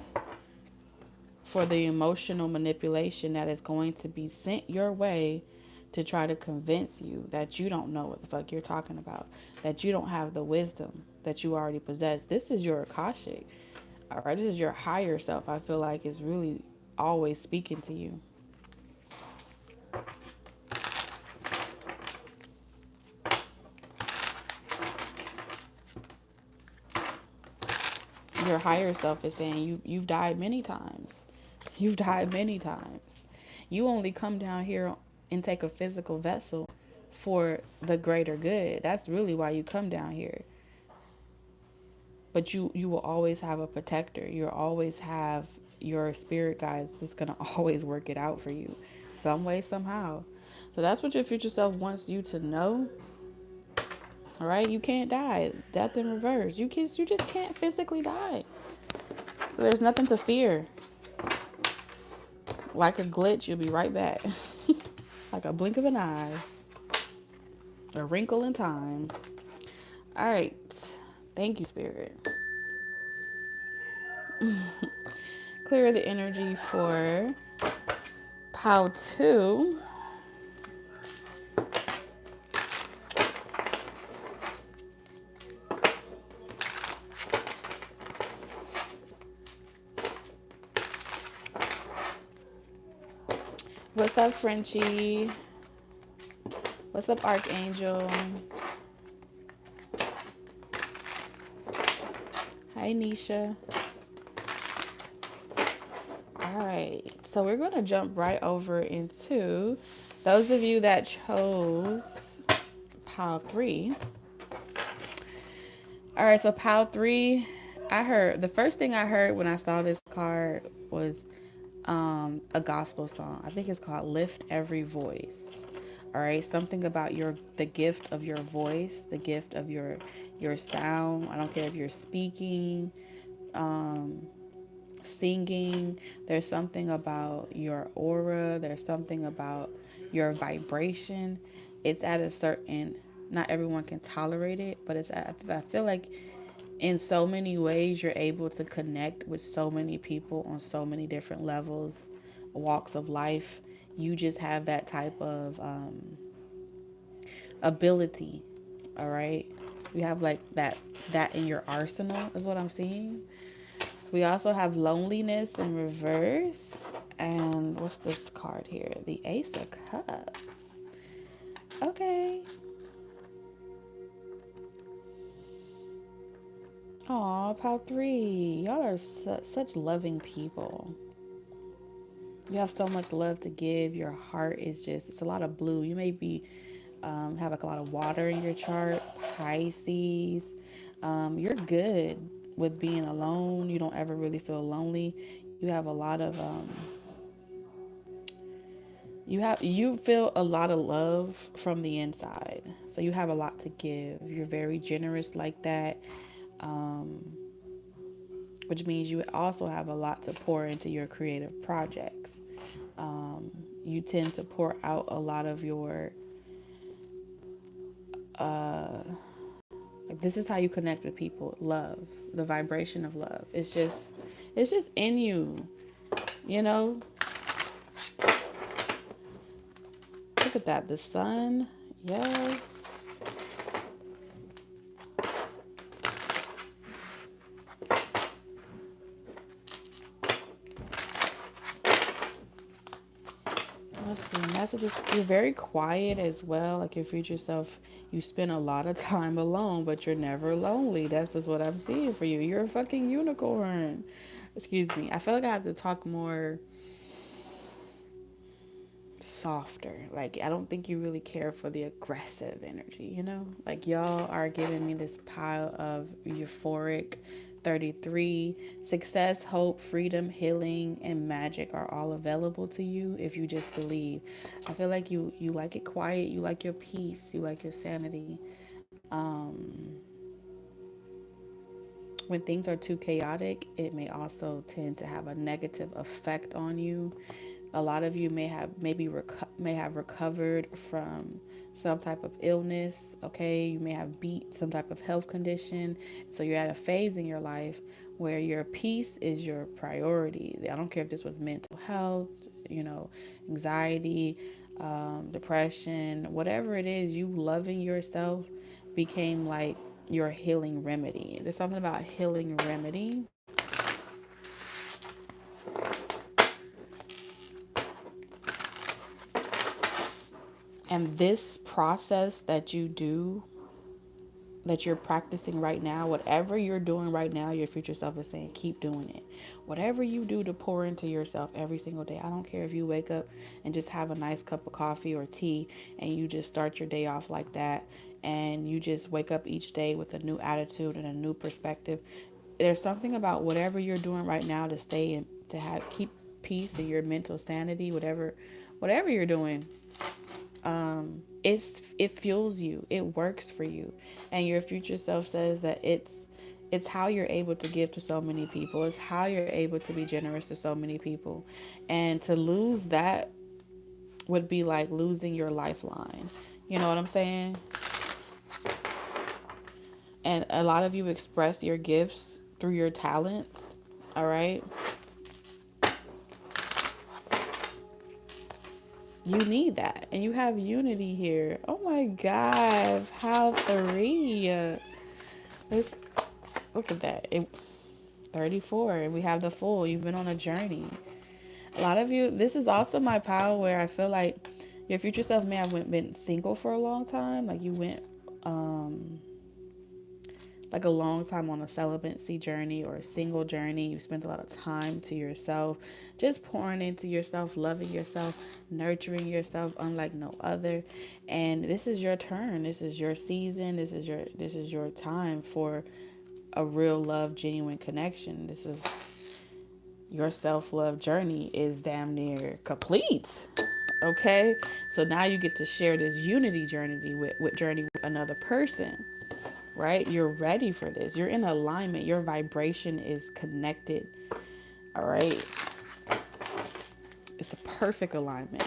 for the emotional manipulation that is going to be sent your way to try to convince you that you don't know what the fuck you're talking about, that you don't have the wisdom that you already possess. This is your Akashic. All right, this is your higher self. I feel like is really always speaking to you. Your higher self is saying you've died many times. You've died many times. You only come down here and take a physical vessel for the greater good. That's really why you come down here. But you will always have a protector. You'll always have your spirit guides that's going to always work it out for you some way, somehow. So that's what your future self wants you to know. All right, you can't die. Death in reverse. You just can't physically die. So there's nothing to fear. Like a glitch, you'll be right back. Like a blink of an eye. A wrinkle in time. All right. Thank you, Spirit. Clear the energy for POW 2. What's up, Frenchie? What's up, Archangel? Hi, Nisha. All right, so we're going to jump right over into those of you that chose POW 3. All right, so POW 3, the first thing I heard when I saw this card was a gospel song. I think it's called Lift Every Voice. All right, something about the gift of your voice, the gift of your sound. I don't care if you're speaking, singing. There's something about your aura. There's something about your vibration. it's at a certain, not everyone can tolerate it, but it's at, I feel like in so many ways you're able to connect with so many people on so many different levels, walks of life. You just have that type of ability. All right, you have like that in your arsenal is what I'm seeing. We also have loneliness in reverse. And what's this card here? The Ace of Cups. Okay. Aw, pile 3. Y'all are such loving people. You have so much love to give. Your heart is just, it's a lot of blue. You may be, have like a lot of water in your chart. Pisces. You're good with being alone. You don't ever really feel lonely. You have a lot of, you feel a lot of love from the inside. So you have a lot to give. You're very generous like that. Which means you also have a lot to pour into your creative projects. You tend to pour out a lot of your, like this is how you connect with people. Love, the vibration of love. It's just in you, you know. Look at that, the sun, yes. Let's see, messages. You're very quiet as well. Like your future self, you spend a lot of time alone, but you're never lonely. That's just what I'm seeing for you. You're a fucking unicorn. Excuse me. I feel like I have to talk more softer. Like I don't think you really care for the aggressive energy, you know? Like y'all are giving me this pile of euphoric 33. Success, hope, freedom, healing, and magic are all available to you if you just believe. I feel like you like it quiet, you like your peace, you like your sanity. When things are too chaotic, it may also tend to have a negative effect on you. A lot of you may have recovered from some type of illness. Okay, you may have beat some type of health condition. So you're at a phase in your life where your peace is your priority. I don't care if this was mental health, you know, anxiety, depression, whatever it is. You loving yourself became like your healing remedy. There's something about healing remedy. And this process that you do, that you're practicing right now, whatever you're doing right now, your future self is saying, keep doing it. Whatever you do to pour into yourself every single day. I don't care if you wake up and just have a nice cup of coffee or tea and you just start your day off like that. And you just wake up each day with a new attitude and a new perspective. There's something about whatever you're doing right now to stay in, to have, keep peace in your mental sanity, whatever you're doing. It fuels you, it works for you, and your future self says that it's how you're able to give to so many people, it's how you're able to be generous to so many people, and to lose that would be like losing your lifeline. You know what I'm saying? And a lot of you express your gifts through your talents. All right, you need that, and you have unity here. Oh my god, how 3. Let's look at that. 34. We have the Fool. You've been on a journey. A lot of you, this is also my pile where I feel like your future self may have been single for a long time. Like you went like a long time on a celibacy journey or a single journey. You spent a lot of time to yourself, just pouring into yourself, loving yourself, nurturing yourself unlike no other. And this is your turn. This is your season. This is your time for a real love, genuine connection. This is your self-love journey is damn near complete. Okay? So now you get to share this unity journey with another person. Right? You're ready for this. You're in alignment. Your vibration is connected. All right? It's a perfect alignment.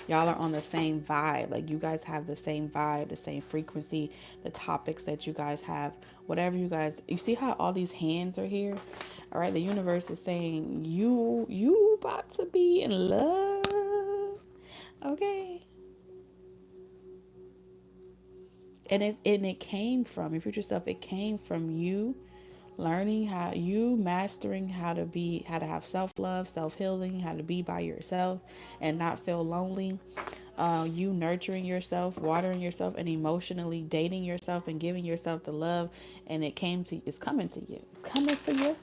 Y'all are on the same vibe. Like, you guys have the same vibe, the same frequency, the topics that you guys have, whatever you guys, you see how all these hands are here? All right, the universe is saying you about to be in love. Okay. And it came from your future self. It came from you learning how, you mastering how to have self-love, self-healing, how to be by yourself and not feel lonely. You nurturing yourself, watering yourself, and emotionally dating yourself and giving yourself the love. And it's coming to you. It's coming to you.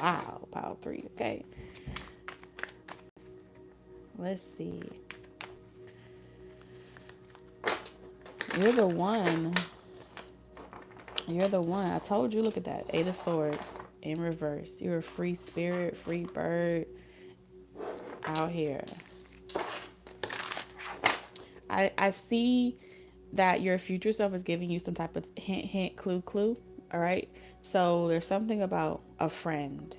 Wow, pile 3. Okay, let's see. You're the one. You're the one. I told you, look at that. 8 of Swords in reverse. You're a free spirit, free bird out here. I see that your future self is giving you some type of hint, hint, clue, clue. All right. So there's something about a friend,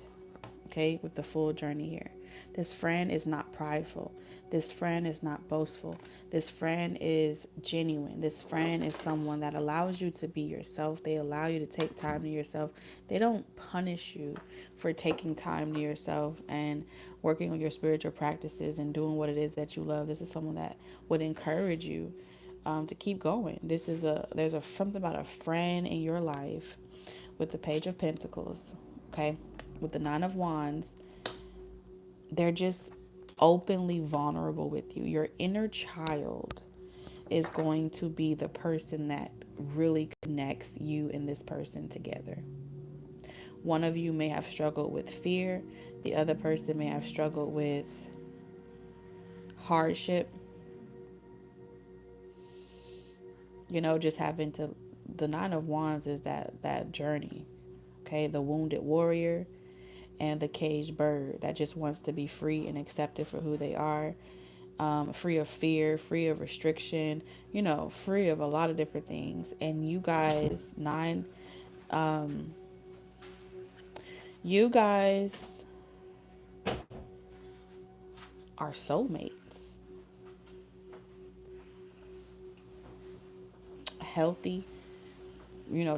okay, with the full journey here. This friend is not prideful. This friend is not boastful. This friend is genuine. This friend is someone that allows you to be yourself. They allow you to take time to yourself. They don't punish you for taking time to yourself and working on your spiritual practices and doing what it is that you love. This is someone that would encourage you to keep going. There's something about a friend in your life with the Page of Pentacles, okay, with the Nine of Wands. They're just openly vulnerable with you. Your inner child is going to be the person that really connects you and this person together. One of you may have struggled with fear, the other person may have struggled with hardship. Just having to, the Nine of Wands is that journey. Okay, the wounded warrior and the caged bird that just wants to be free and accepted for who they are. Free of fear, free of restriction, free of a lot of different things. And you guys, you guys are soulmates. Healthy,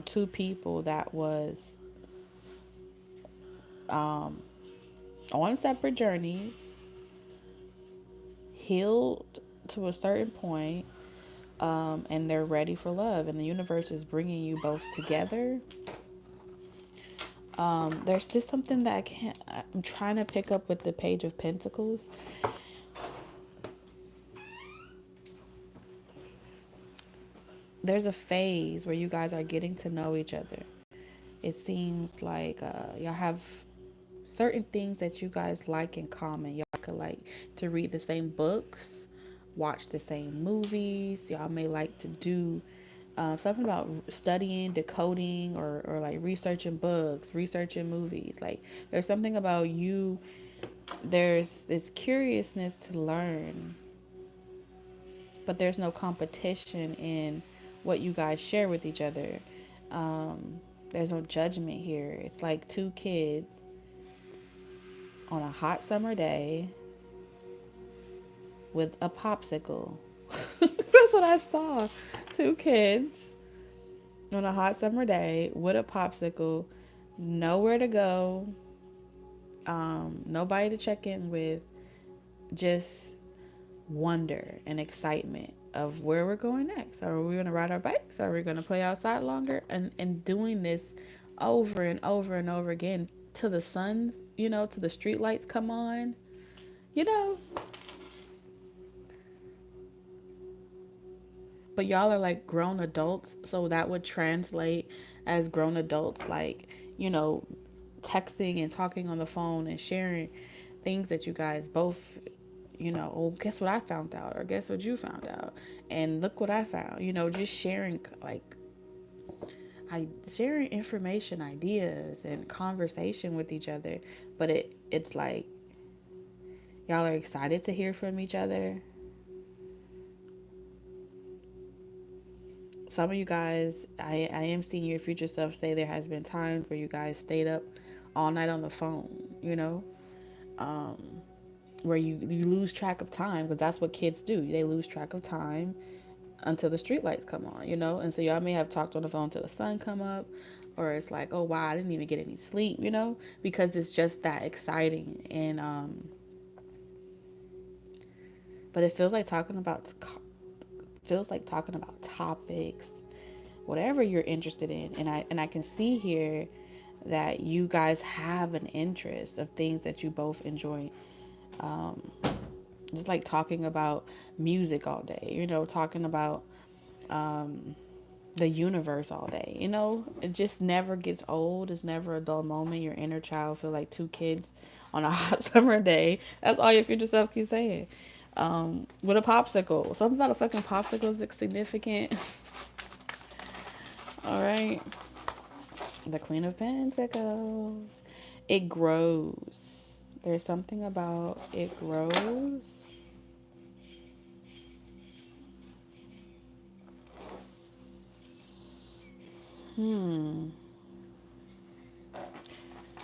two people that was on separate journeys, healed to a certain point, and they're ready for love. And the universe is bringing you both together. There's just something that I'm trying to pick up with the Page of Pentacles. There's a phase where you guys are getting to know each other. It seems like y'all have certain things that you guys like in common. Y'all could like to read the same books, watch the same movies. Y'all may like to do something about studying, decoding, or like researching books, researching movies. Like, there's something about you. There's this curiousness to learn, but there's no competition in what you guys share with each other. There's no judgment here. It's like two kids on a hot summer day with a popsicle. That's what I saw. Two kids on a hot summer day with a popsicle, nowhere to go, nobody to check in with, just wonder and excitement of where we're going next. Are we going to ride our bikes? Are we going to play outside longer? And doing this over and over and over again till the sun, till the street lights come on, But y'all are like grown adults, so that would translate as grown adults, like, texting and talking on the phone and sharing things that you guys both, oh, guess what I found out, or guess what you found out, and look what I found, just sharing, like, sharing information, ideas, and conversation with each other. But it's like y'all are excited to hear from each other. Some of you guys, I am seeing your future self say there has been times where you guys stayed up all night on the phone, where you lose track of time, because that's what kids do. They lose track of time until the street lights come on, you know? And so y'all may have talked on the phone till the sun come up, or it's like, oh wow, I didn't even get any sleep, you know? Because it's just that exciting. And but it feels like talking about topics, whatever you're interested in. And I can see here that you guys have an interest of things that you both enjoy. Just like talking about music all day, you know, talking about the universe all day, you know. It just never gets old. It's never a dull moment. Your inner child feel like two kids on a hot summer day. That's all your future self keeps saying. With a popsicle, something about a fucking popsicle is significant. All right. The Queen of Pentacles. It grows. There's something about it grows.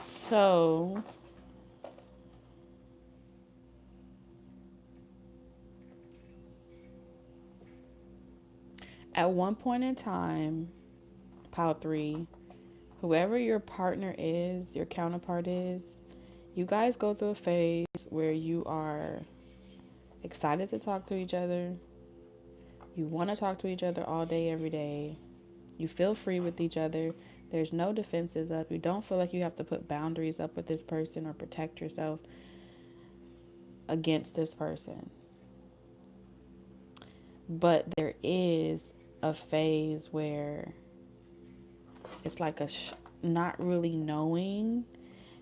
So, at one point in time, pile 3, whoever your partner is, your counterpart is, you guys go through a phase where you are excited to talk to each other. You want to talk to each other all day, every day. You feel free with each other. There's no defenses up. You don't feel like you have to put boundaries up with this person or protect yourself against this person. But there is a phase where it's like not really knowing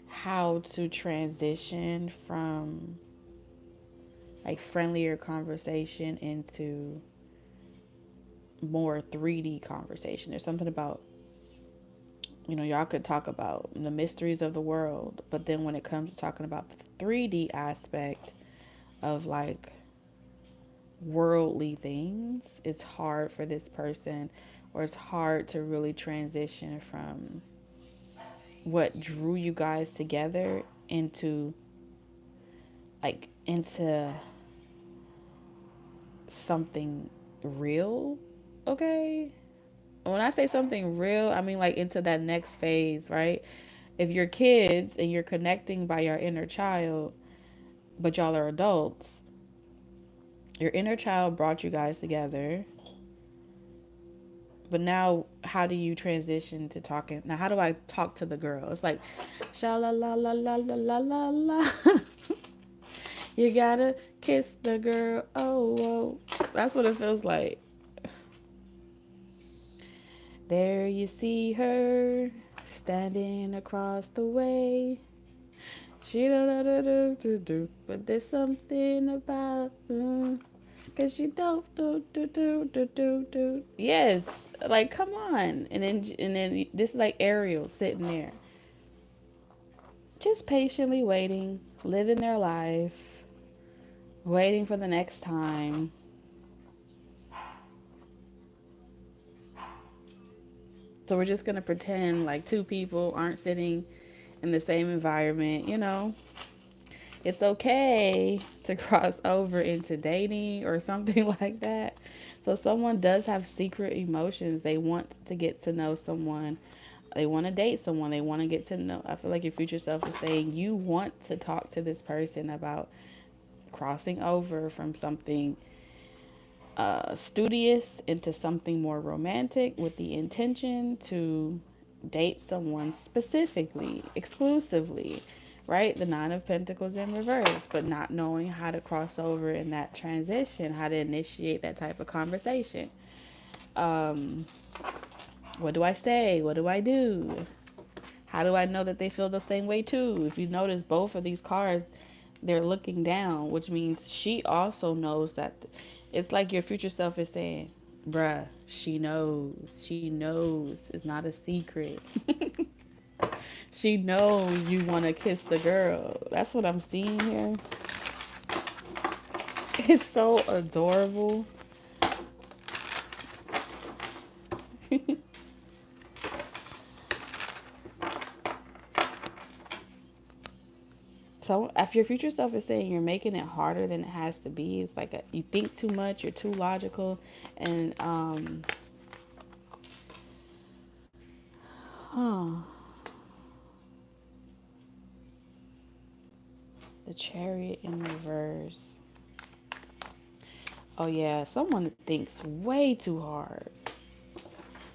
how to transition from like friendlier conversation into more 3D conversation. There's something about, you know, y'all could talk about the mysteries of the world, but then when it comes to talking about the 3D aspect of like worldly things, it's hard for this person, or it's hard to really transition from what drew you guys together into something real. Okay, when I say something real, I mean like into that next phase, right? If you're kids and you're connecting by your inner child, but y'all are adults, your inner child brought you guys together. But now, how do you transition to talking? Now, how do I talk to the girl? It's like, sha la la la la la la la la. You gotta kiss the girl. Oh, whoa. That's what it feels like. There you see her standing across the way. She do, but there's something about cause you don't do. Yes, like come on, and then this is like Ariel sitting there, just patiently waiting, living their life, waiting for the next time. So we're just gonna pretend like two people aren't sitting in the same environment, you know. It's okay to cross over into dating or something like that. So someone does have secret emotions. They want to get to know someone. They want to date someone. They want to get to know. I feel like your future self is saying you want to talk to this person about crossing over from something studious into something more romantic with the intention to date someone specifically, exclusively, right? The Nine of Pentacles in reverse, but not knowing how to cross over in that transition, how to initiate that type of conversation. What do I say? What do I do? How do I know that they feel the same way too? If you notice, both of these cards, they're looking down, which means she also knows that it's like your future self is saying, bruh, she knows. She knows. It's not a secret. She knows you want to kiss the girl. That's what I'm seeing here. It's so adorable. So if your future self is saying you're making it harder than it has to be, it's like you think too much, you're too logical, and the Chariot in reverse. Oh yeah, someone thinks way too hard.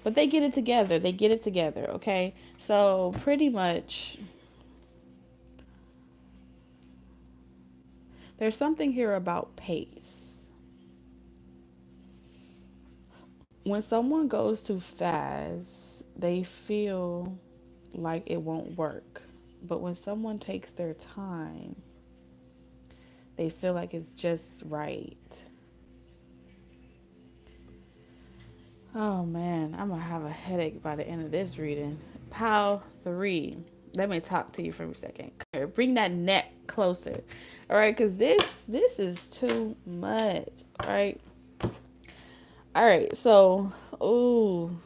But they get it together. They get it together, okay? So pretty much there's something here about pace. When someone goes too fast, they feel like it won't work. But when someone takes their time, they feel like it's just right. Oh man, I'm gonna have a headache by the end of this reading. Pile 3. Let me talk to you for a second. Bring that neck closer. All right, because this is too much. All right. All right, so, ooh.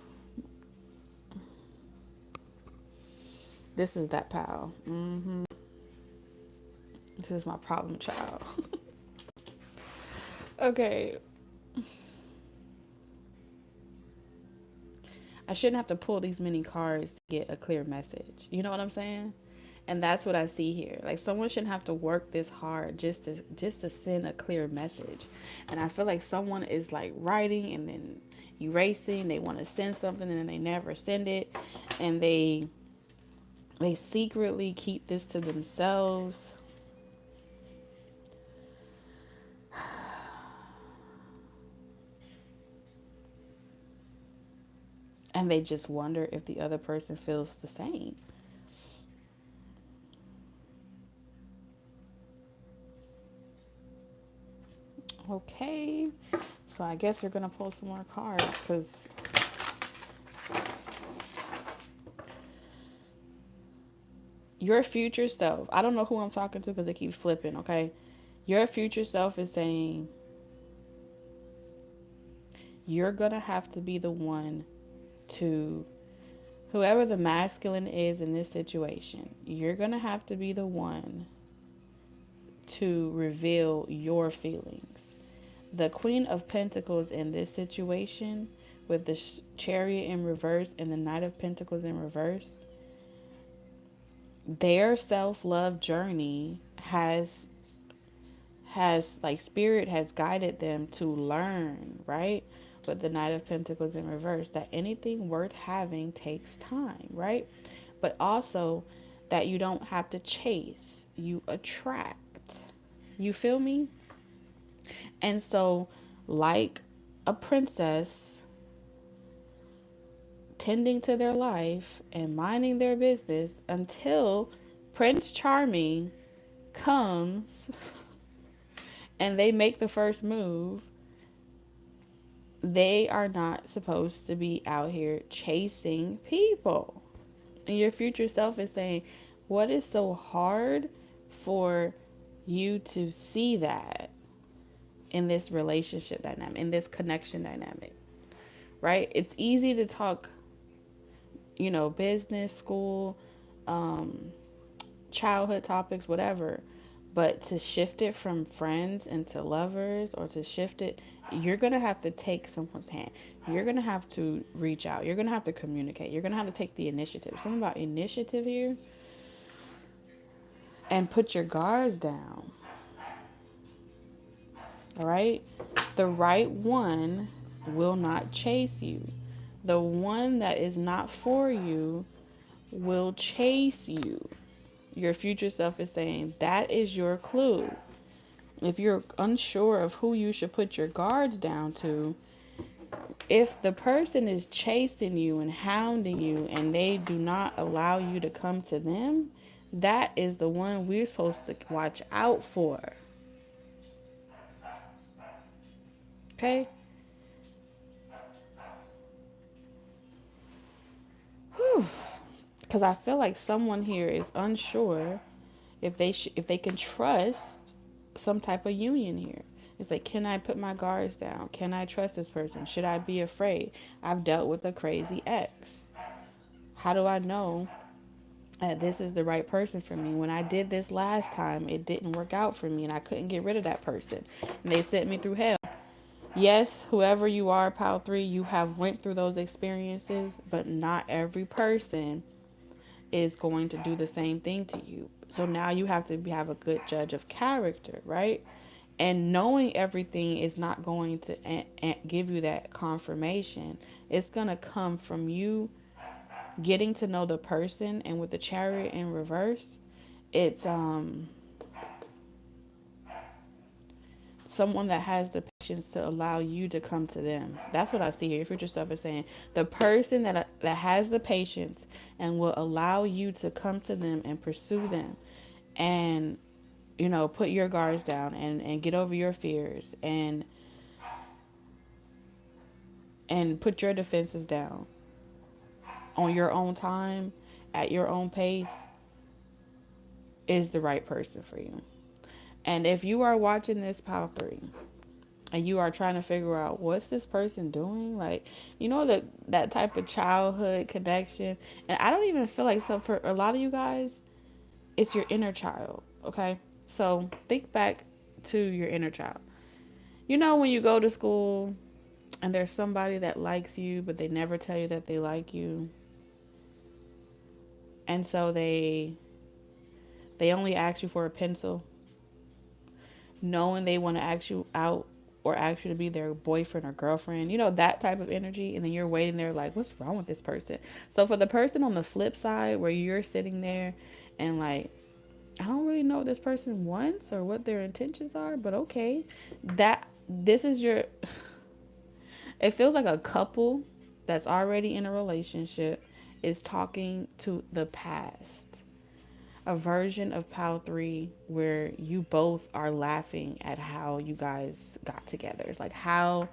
This is that pile. This is my problem child. Okay. I shouldn't have to pull these many cards to get a clear message. You know what I'm saying? And that's what I see here. Like someone shouldn't have to work this hard just to send a clear message. And I feel like someone is like writing and then erasing. They want to send something and then they never send it. And they secretly keep this to themselves. And they just wonder if the other person feels the same. Okay, so I guess we're gonna pull some more cards because your future self, I don't know who I'm talking to because it keeps flipping, okay? Your future self is saying you're gonna have to be the one to, whoever the masculine is in this situation, you're gonna have to be the one to reveal your feelings. The Queen of Pentacles in this situation with the Chariot in reverse and the Knight of Pentacles in reverse, their self-love journey has like spirit has guided them to learn, right? With the Knight of Pentacles in reverse, that anything worth having takes time, right? But also that you don't have to chase, you attract. You feel me? And so, like a princess tending to their life and minding their business until Prince Charming comes and they make the first move, they are not supposed to be out here chasing people. And your future self is saying, what is so hard for you to see that in this relationship dynamic, in this connection dynamic, right? It's easy to talk, business, school, childhood topics, whatever. But to shift it from friends into lovers, or to shift it, you're going to have to take someone's hand. You're going to have to reach out. You're going to have to communicate. You're going to have to take the initiative. Something about initiative here. And put your guards down. All right? The right one will not chase you. The one that is not for you will chase you. Your future self is saying that is your clue. If you're unsure of who you should put your guards down to, if the person is chasing you and hounding you and they do not allow you to come to them, that is the one we're supposed to watch out for. Okay? Whew. Because I feel like someone here is unsure if they can trust some type of union here. It's like, can I put my guards down? Can I trust this person? Should I be afraid? I've dealt with a crazy ex. How do I know This is the right person for me. When I did this last time, it didn't work out for me and I couldn't get rid of that person. And they sent me through hell. Yes, whoever you are, Pile 3, you have went through those experiences, but not every person is going to do the same thing to you. So now you have to have a good judge of character, right? And knowing everything is not going to give you that confirmation. It's going to come from you getting to know the person. And with the Chariot in reverse, it's someone that has the patience to allow you to come to them. That's what I see here. Your future self is saying the person that has the patience and will allow you to come to them and pursue them, and put your guards down and get over your fears and put your defenses down on your own time, at your own pace, is the right person for you. And if you are watching this, Pile 3, and you are trying to figure out what's this person doing, like, that type of childhood connection. And I don't even feel like, so for a lot of you guys, it's your inner child. Okay, so think back to your inner child. When you go to school and there's somebody that likes you but they never tell you that they like you, and so they only ask you for a pencil, knowing they want to ask you out or ask you to be their boyfriend or girlfriend, that type of energy. And then you're waiting there like, what's wrong with this person? So for the person on the flip side, where you're sitting there and like, I don't really know what this person wants or what their intentions are, but okay, this is your, it feels like a couple that's already in a relationship is talking to the past. A version of Pile 3 where you both are laughing at how you guys got together. It's like, how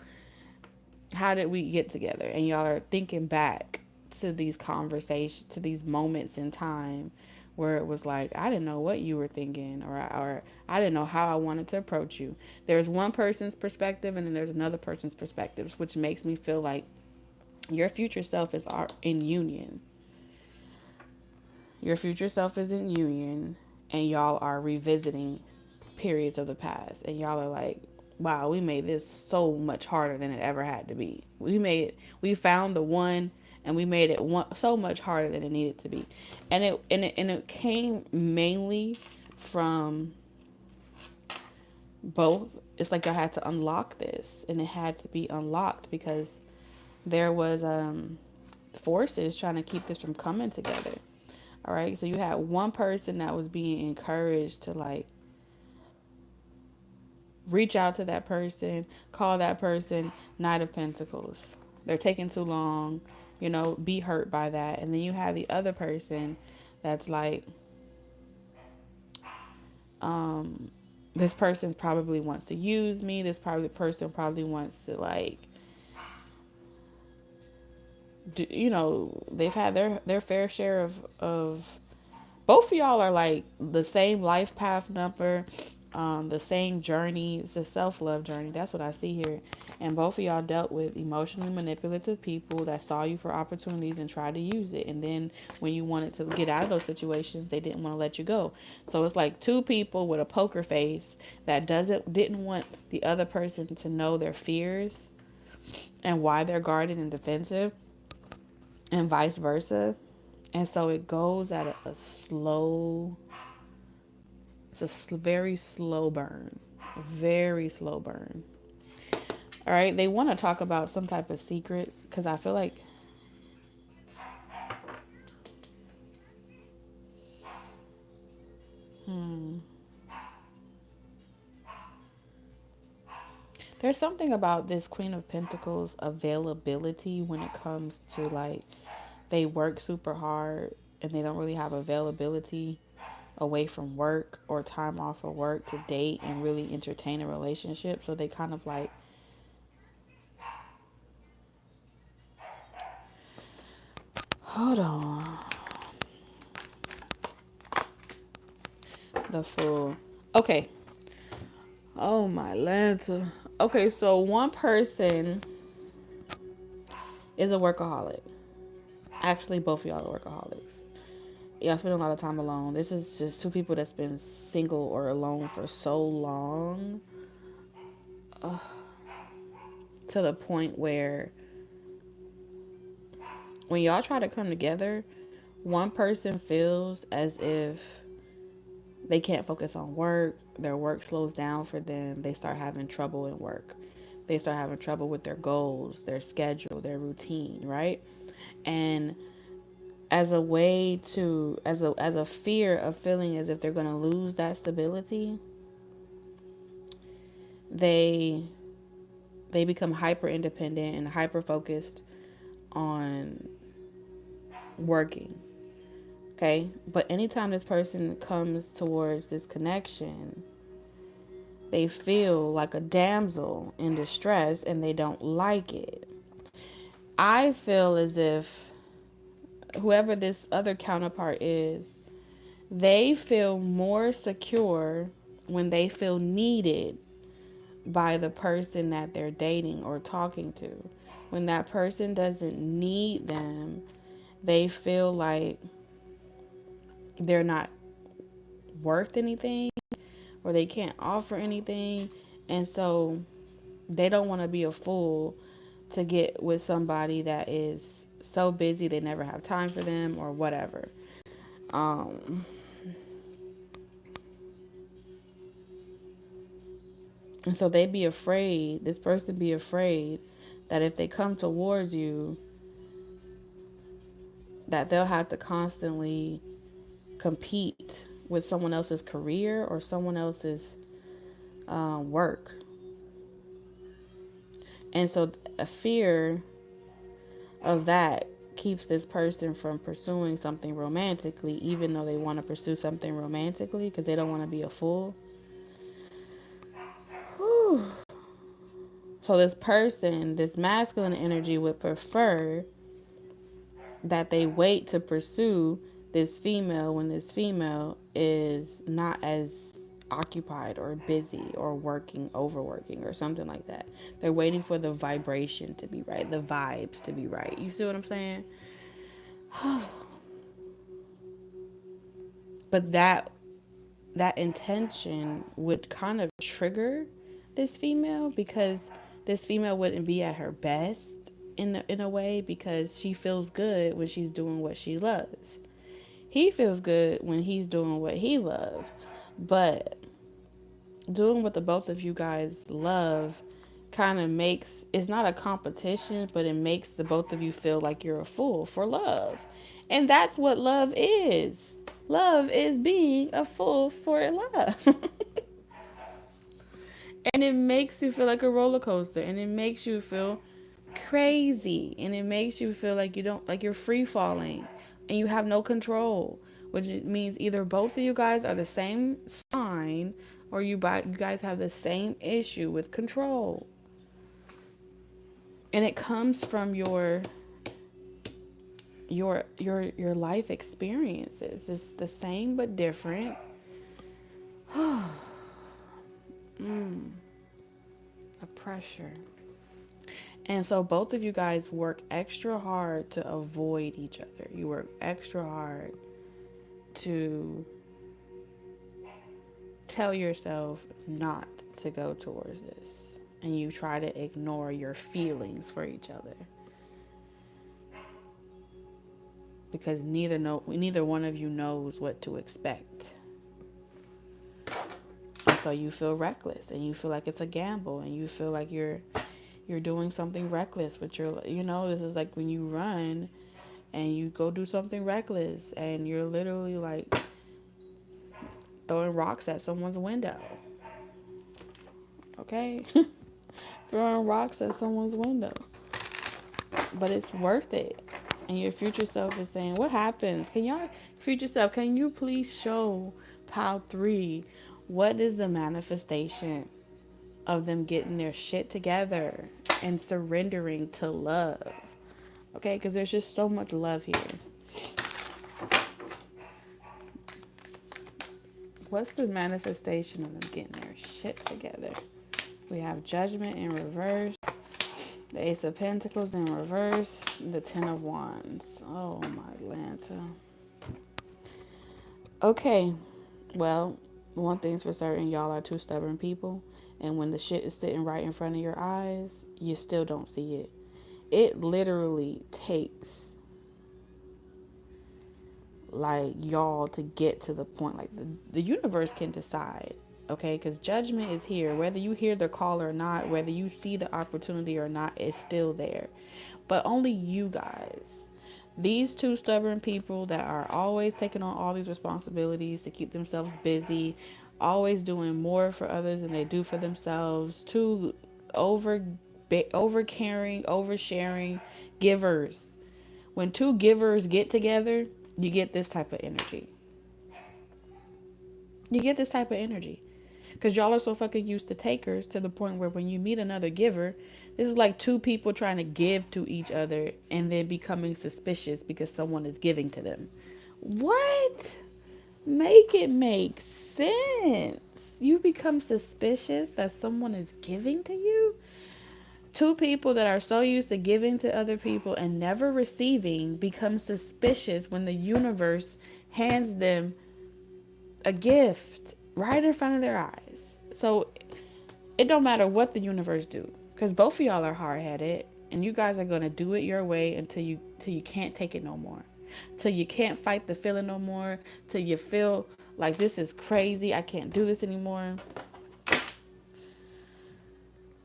did we get together? And y'all are thinking back to these conversations, to these moments in time where it was like, I didn't know what you were thinking, or I didn't know how I wanted to approach you. There's one person's perspective and then there's another person's perspective, which makes me feel like your future self is in union. Your future self is in union, and y'all are revisiting periods of the past. And y'all are like, wow, we made this so much harder than it ever had to be. We found the one, and we made it so much harder than it needed to be. And it came mainly from both. It's like y'all had to unlock this, and it had to be unlocked because there was forces trying to keep this from coming together. All right, so you had one person that was being encouraged to like reach out to that person, call that person, Knight of Pentacles. They're taking too long, be hurt by that. And then you have the other person that's like, this person probably wants to use me. This person probably wants to like, they've had their fair share of both of y'all are like the same life path number, the same journey. It's a self-love journey. That's what I see here. And both of y'all dealt with emotionally manipulative people that saw you for opportunities and tried to use it. And then when you wanted to get out of those situations, they didn't want to let you go. So it's like two people with a poker face that didn't want the other person to know their fears and why they're guarded and defensive, and vice versa. And so it goes at a slow, it's a very slow burn, very slow burn. All right, they want to talk about some type of secret because I feel like there's something about this Queen of Pentacles availability when it comes to like, they work super hard and they don't really have availability away from work or time off of work to date and really entertain a relationship. So they kind of like, hold on, the Fool. Okay. Oh my Lanta. Okay, so one person is a workaholic. Actually, both of y'all are workaholics. y'all spend a lot of time alone. This is just two people that's been single or alone for so long, to the point where when y'all try to come together, one person feels as if they can't focus on work. Their work slows down for them. They start having trouble in work. They start having trouble with their goals, their schedule, their routine, right? And as a way to, as a fear of feeling as if they're going to lose that stability, they become hyper independent and hyper focused on working. Okay? But anytime this person comes towards this connection, they feel like a damsel in distress and they don't like it. I feel as if whoever this other counterpart is, they feel more secure when they feel needed by the person that they're dating or talking to. When that person doesn't need them, they feel like they're not worth anything or they can't offer anything. And so they don't want to be a fool to get with somebody that is so busy they never have time for them or whatever. And so they be afraid, this person be afraid that if they come towards you, that they'll have to constantly compete with someone else's career or someone else's work. And so a fear of that keeps this person from pursuing something romantically, even though they want to pursue something romantically because they don't want to be a fool. Whew. So this person, this masculine energy would prefer that they wait to pursue this female when this female is not as occupied or busy or working, overworking or something like that. They're waiting for the vibration to be right, the vibes to be right. You see what I'm saying? But that intention would kind of trigger this female because this female wouldn't be at her best in a way because she feels good when she's doing what she loves. He feels good when he's doing what he loves. But doing what the both of you guys love kind of makes, it's not a competition, but it makes the both of you feel like you're a fool for love. And that's what love is. Love is being a fool for love. And it makes you feel like a roller coaster, and it makes you feel crazy, and it makes you feel like you don't, like you're free falling and you have no control, which means either both of you guys are the same sign or you guys have the same issue with control. And it comes from your life experiences. It's the same but different. A pressure. And so both of you guys work extra hard to avoid each other. You work extra hard to tell yourself not to go towards this. And you try to ignore your feelings for each other. Because neither one of you knows what to expect. And so you feel reckless and you feel like it's a gamble and you feel like you're doing something reckless with your, this is like when you run and you go do something reckless and you're literally like throwing rocks at someone's window. Okay? Throwing rocks at someone's window. But it's worth it. And your future self is saying, what happens? Future self, can you please show pile 3 what is the manifestation of them getting their shit together and surrendering to love? Okay, because there's just so much love here. What's the manifestation of them getting their shit together? We have Judgment in reverse, the Ace of Pentacles in reverse, the Ten of Wands. Oh my Lanta. Okay, well, one thing's for certain, y'all are two stubborn people. And when the shit is sitting right in front of your eyes, you still don't see it. It literally takes like y'all to get to the point. Like the universe can decide, okay? Because judgment is here. Whether you hear the call or not, whether you see the opportunity or not, it's still there. But only you guys, these two stubborn people that are always taking on all these responsibilities to keep themselves busy, always doing more for others than they do for themselves, two over caring, oversharing givers. When two givers get together, you get this type of energy. You get this type of energy. Because y'all are so fucking used to takers to the point where when you meet another giver, this is like two people trying to give to each other and then becoming suspicious because someone is giving to them. What? Make it make sense. You become suspicious that someone is giving to you? Two people that are so used to giving to other people and never receiving become suspicious when the universe hands them a gift right in front of their eyes. So it don't matter what the universe do, because both of y'all are hard-headed and you guys are going to do it your way until you can't take it no more, till you can't fight the feeling no more, till you feel like this is crazy, I can't do this anymore.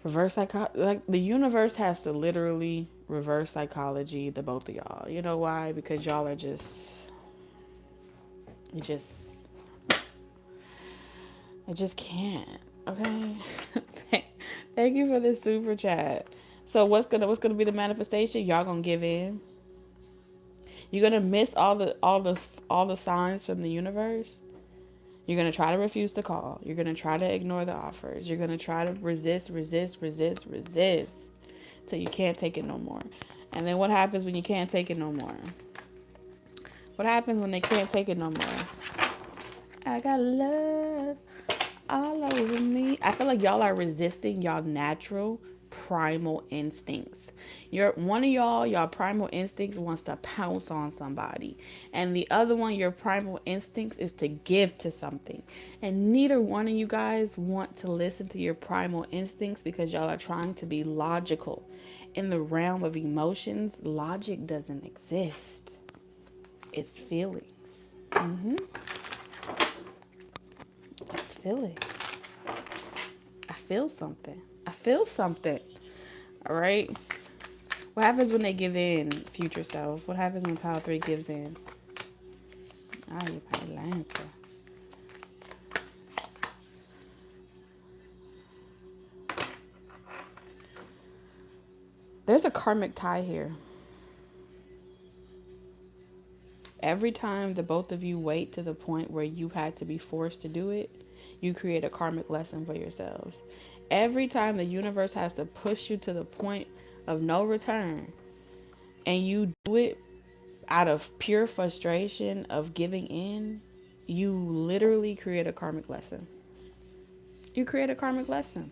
Reverse psychology, like the universe has to literally reverse psychology the both of y'all. You know why? Because y'all are just I just can't. Okay. Thank you for this super chat. So what's gonna be the manifestation? Y'all gonna give in. You're gonna miss all the signs from the universe. You're gonna try to refuse to call. You're gonna try to ignore the offers. You're gonna try to resist till you can't take it no more. And then what happens when you can't take it no more? What happens when they can't take it no more? I got love all over me. I feel like y'all are resisting y'all natural primal instincts. One of y'all primal instincts wants to pounce on somebody, and the other one, your primal instincts is to give to something. And neither one of you guys want to listen to your primal instincts because y'all are trying to be logical. In the realm of emotions, logic doesn't exist. It's feelings. It's feelings. I feel something. All right. What happens when they give in, future self? What happens when Power 3 gives in? Ay, adelante. There's a karmic tie here. Every time the both of you wait to the point where you had to be forced to do it, you create a karmic lesson for yourselves. Every time the universe has to push you to the point of no return, and you do it out of pure frustration of giving in, you literally create a karmic lesson. You create a karmic lesson.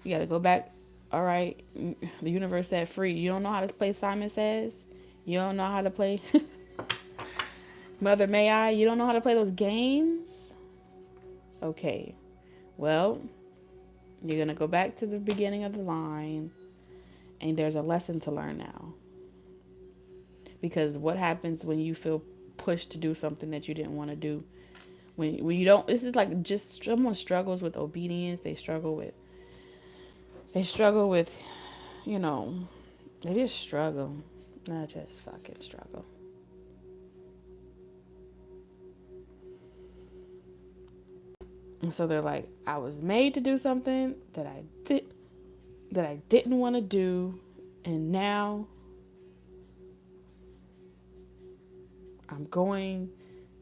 You got to go back. All right, the universe said free. You don't know how to play Simon Says? You don't know how to play Mother May I? You don't know how to play those games? Okay, well, you're going to go back to the beginning of the line, and there's a lesson to learn now. Because what happens when you feel pushed to do something that you didn't want to do? When you don't, this is like just someone struggles with obedience. They struggle with, you know, they just struggle. Not just fucking struggle. And so they're like, I was made to do something that I didn't want to do, and now I'm going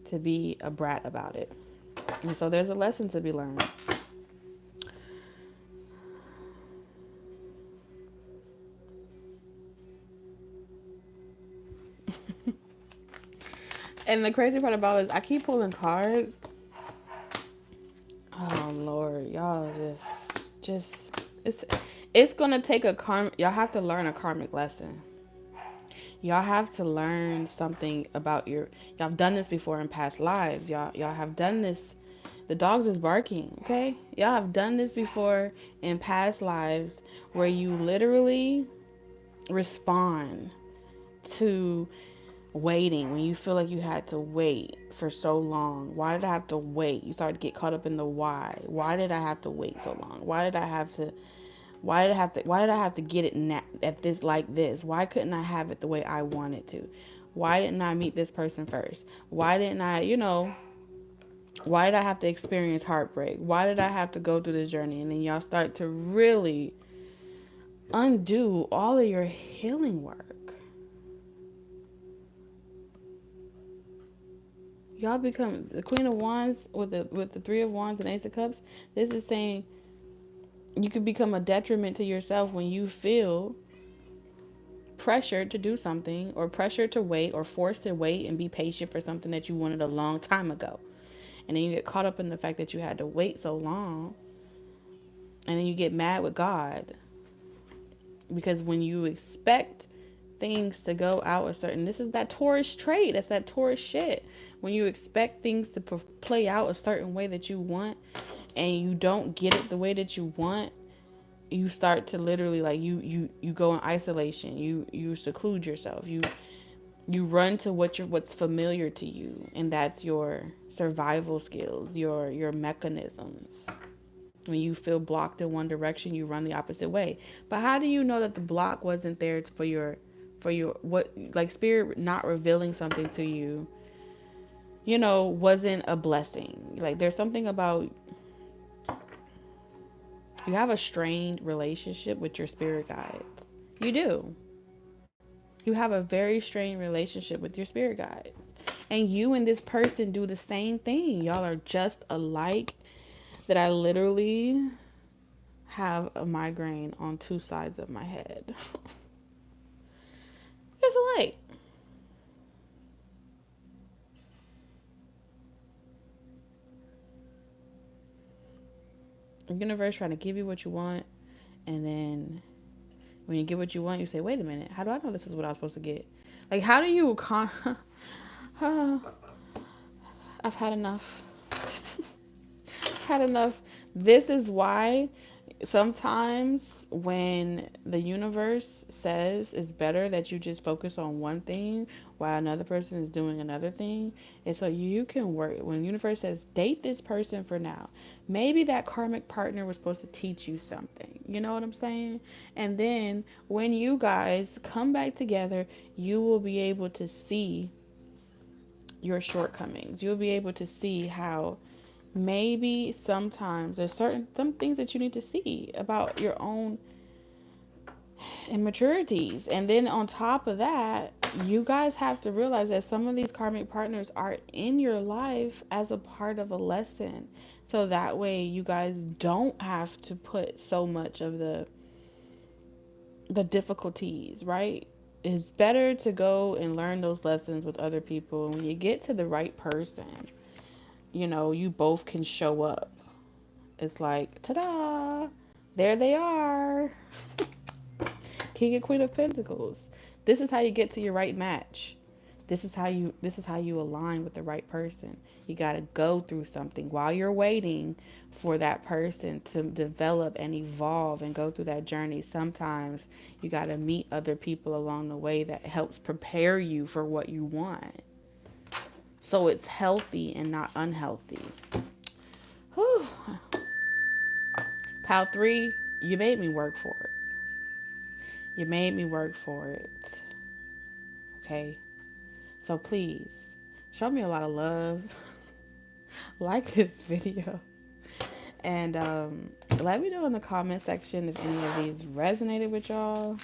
to be a brat about it. And so there's a lesson to be learned. And the crazy part about it is I keep pulling cards. Oh Lord, y'all just it's gonna take y'all have to learn a karmic lesson. Y'all have to learn something about y'all have done this before in past lives. Y'all have done this. The dogs is barking, okay? Y'all have done this before in past lives where you literally respond to waiting when you feel like you had to wait for so long. Why did I have to wait? You start to get caught up in the why. Why did I have to wait so long? Why did I have to get it at this like this? Why couldn't I have it the way I wanted to? Why didn't I meet this person first? Why didn't I, why did I have to experience heartbreak? Why did I have to go through this journey? And then y'all start to really undo all of your healing work. Y'all become the Queen of Wands with the Three of Wands and Ace of Cups. This is saying you could become a detriment to yourself when you feel pressured to do something, or pressured to wait, or forced to wait and be patient for something that you wanted a long time ago. And then you get caught up in the fact that you had to wait so long. And then you get mad with God. Because when you expect things to go out a certain, this is that Taurus trait. That's that Taurus shit. When you expect things to play out a certain way that you want, and you don't get it the way that you want, you start to literally like you go in isolation. You seclude yourself. You run to what's familiar to you, and that's your survival skills, your mechanisms. When you feel blocked in one direction, you run the opposite way. But how do you know that the block wasn't there for your what, like, spirit not revealing something to you, wasn't a blessing? Like, there's something about, you have a strained relationship with your spirit guides. You do. You have a very strained relationship with your spirit guides. And you and this person do the same thing. Y'all are just alike, that I literally have a migraine on two sides of my head. It's alike. The universe trying to give you what you want, and then when you get what you want, you say, wait a minute, how do I know this is what I was supposed to get? Like, how do you I've had enough. I've had enough. This is why sometimes when the universe says it's better that you just focus on one thing while another person is doing another thing, and so you can work. When the universe says date this person for now, maybe that karmic partner was supposed to teach you something, you know what I'm saying? And then when you guys come back together, you will be able to see your shortcomings. You'll be able to see how maybe sometimes there's some things that you need to see about your own immaturities. And then on top of that, you guys have to realize that some of these karmic partners are in your life as a part of a lesson. So that way you guys don't have to put so much of the difficulties, right? It's better to go and learn those lessons with other people. And when you get to the right person, you both can show up. It's like, ta-da, there they are. King and Queen of Pentacles. This is how you get to your right match. This is how you align with the right person. You got to go through something while you're waiting for that person to develop and evolve and go through that journey. Sometimes you got to meet other people along the way that helps prepare you for what you want. So it's healthy and not unhealthy. Whew. Pile 3, you made me work for it. You made me work for it. Okay? So please, show me a lot of love. Like this video. And let me know in the comment section if any of these resonated with y'all.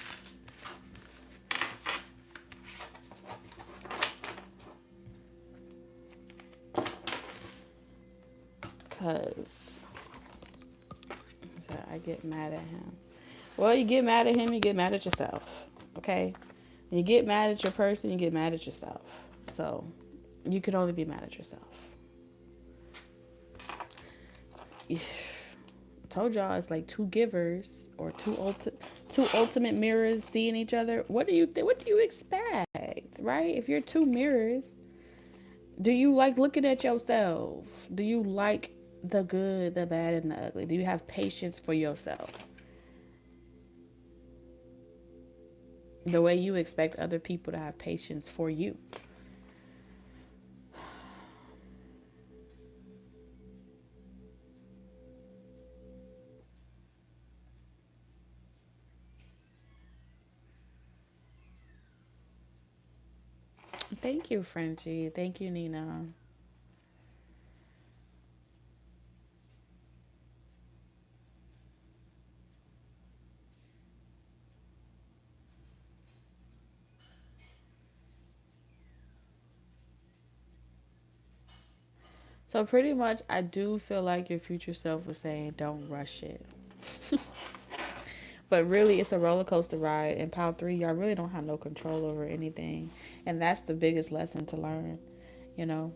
Because I get mad at him. Well, you get mad at him, you get mad at yourself. Okay? When you get mad at your person, you get mad at yourself. So you can only be mad at yourself. I told y'all it's like two givers or two ultimate mirrors seeing each other, what do you expect, right? If you're two mirrors, do you like looking at yourself? Do you like the good, the bad, and the ugly? Do you have patience for yourself? The way you expect other people to have patience for you. Thank you, Frenchie. Thank you, Nina. So pretty much, I do feel like your future self was saying, don't rush it. But really, it's a roller coaster ride. In Pile 3, y'all really don't have no control over anything. And that's the biggest lesson to learn. You know,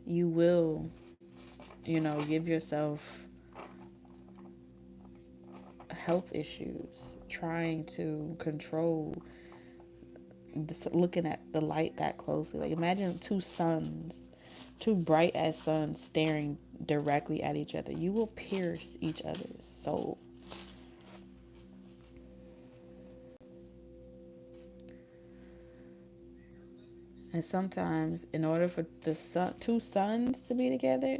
you will, give yourself health issues trying to control this, looking at the light that closely. Like, imagine two suns, two bright as suns staring directly at each other. You will pierce each other's soul. And sometimes, in order for two suns to be together,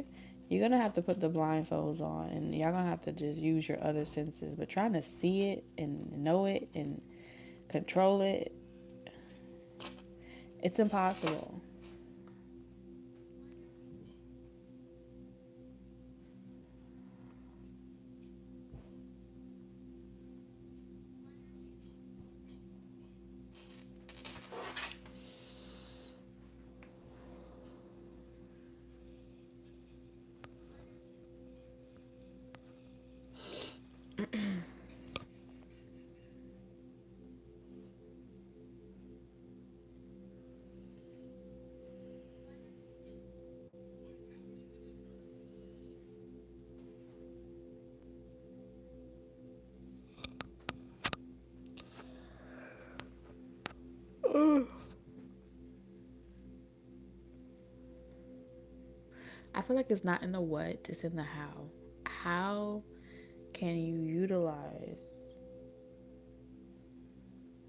you're gonna have to put the blindfolds on, and y'all gonna have to just use your other senses. But trying to see it and know it and control it, it's impossible. I feel like it's not in the what, it's in the how. How can you utilize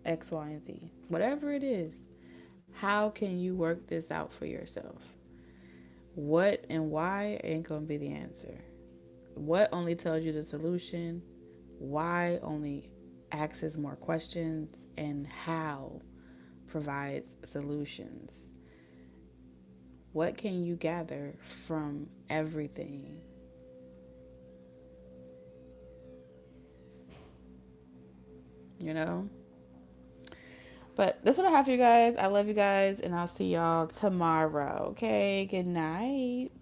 X, Y, and Z? Whatever it is, how can you work this out for yourself? What and why ain't gonna be the answer. What only tells you the solution, why only asks more questions, and how provides solutions. What can you gather from everything? You know? But that's what I have for you guys. I love you guys, and I'll see y'all tomorrow. Okay, good night.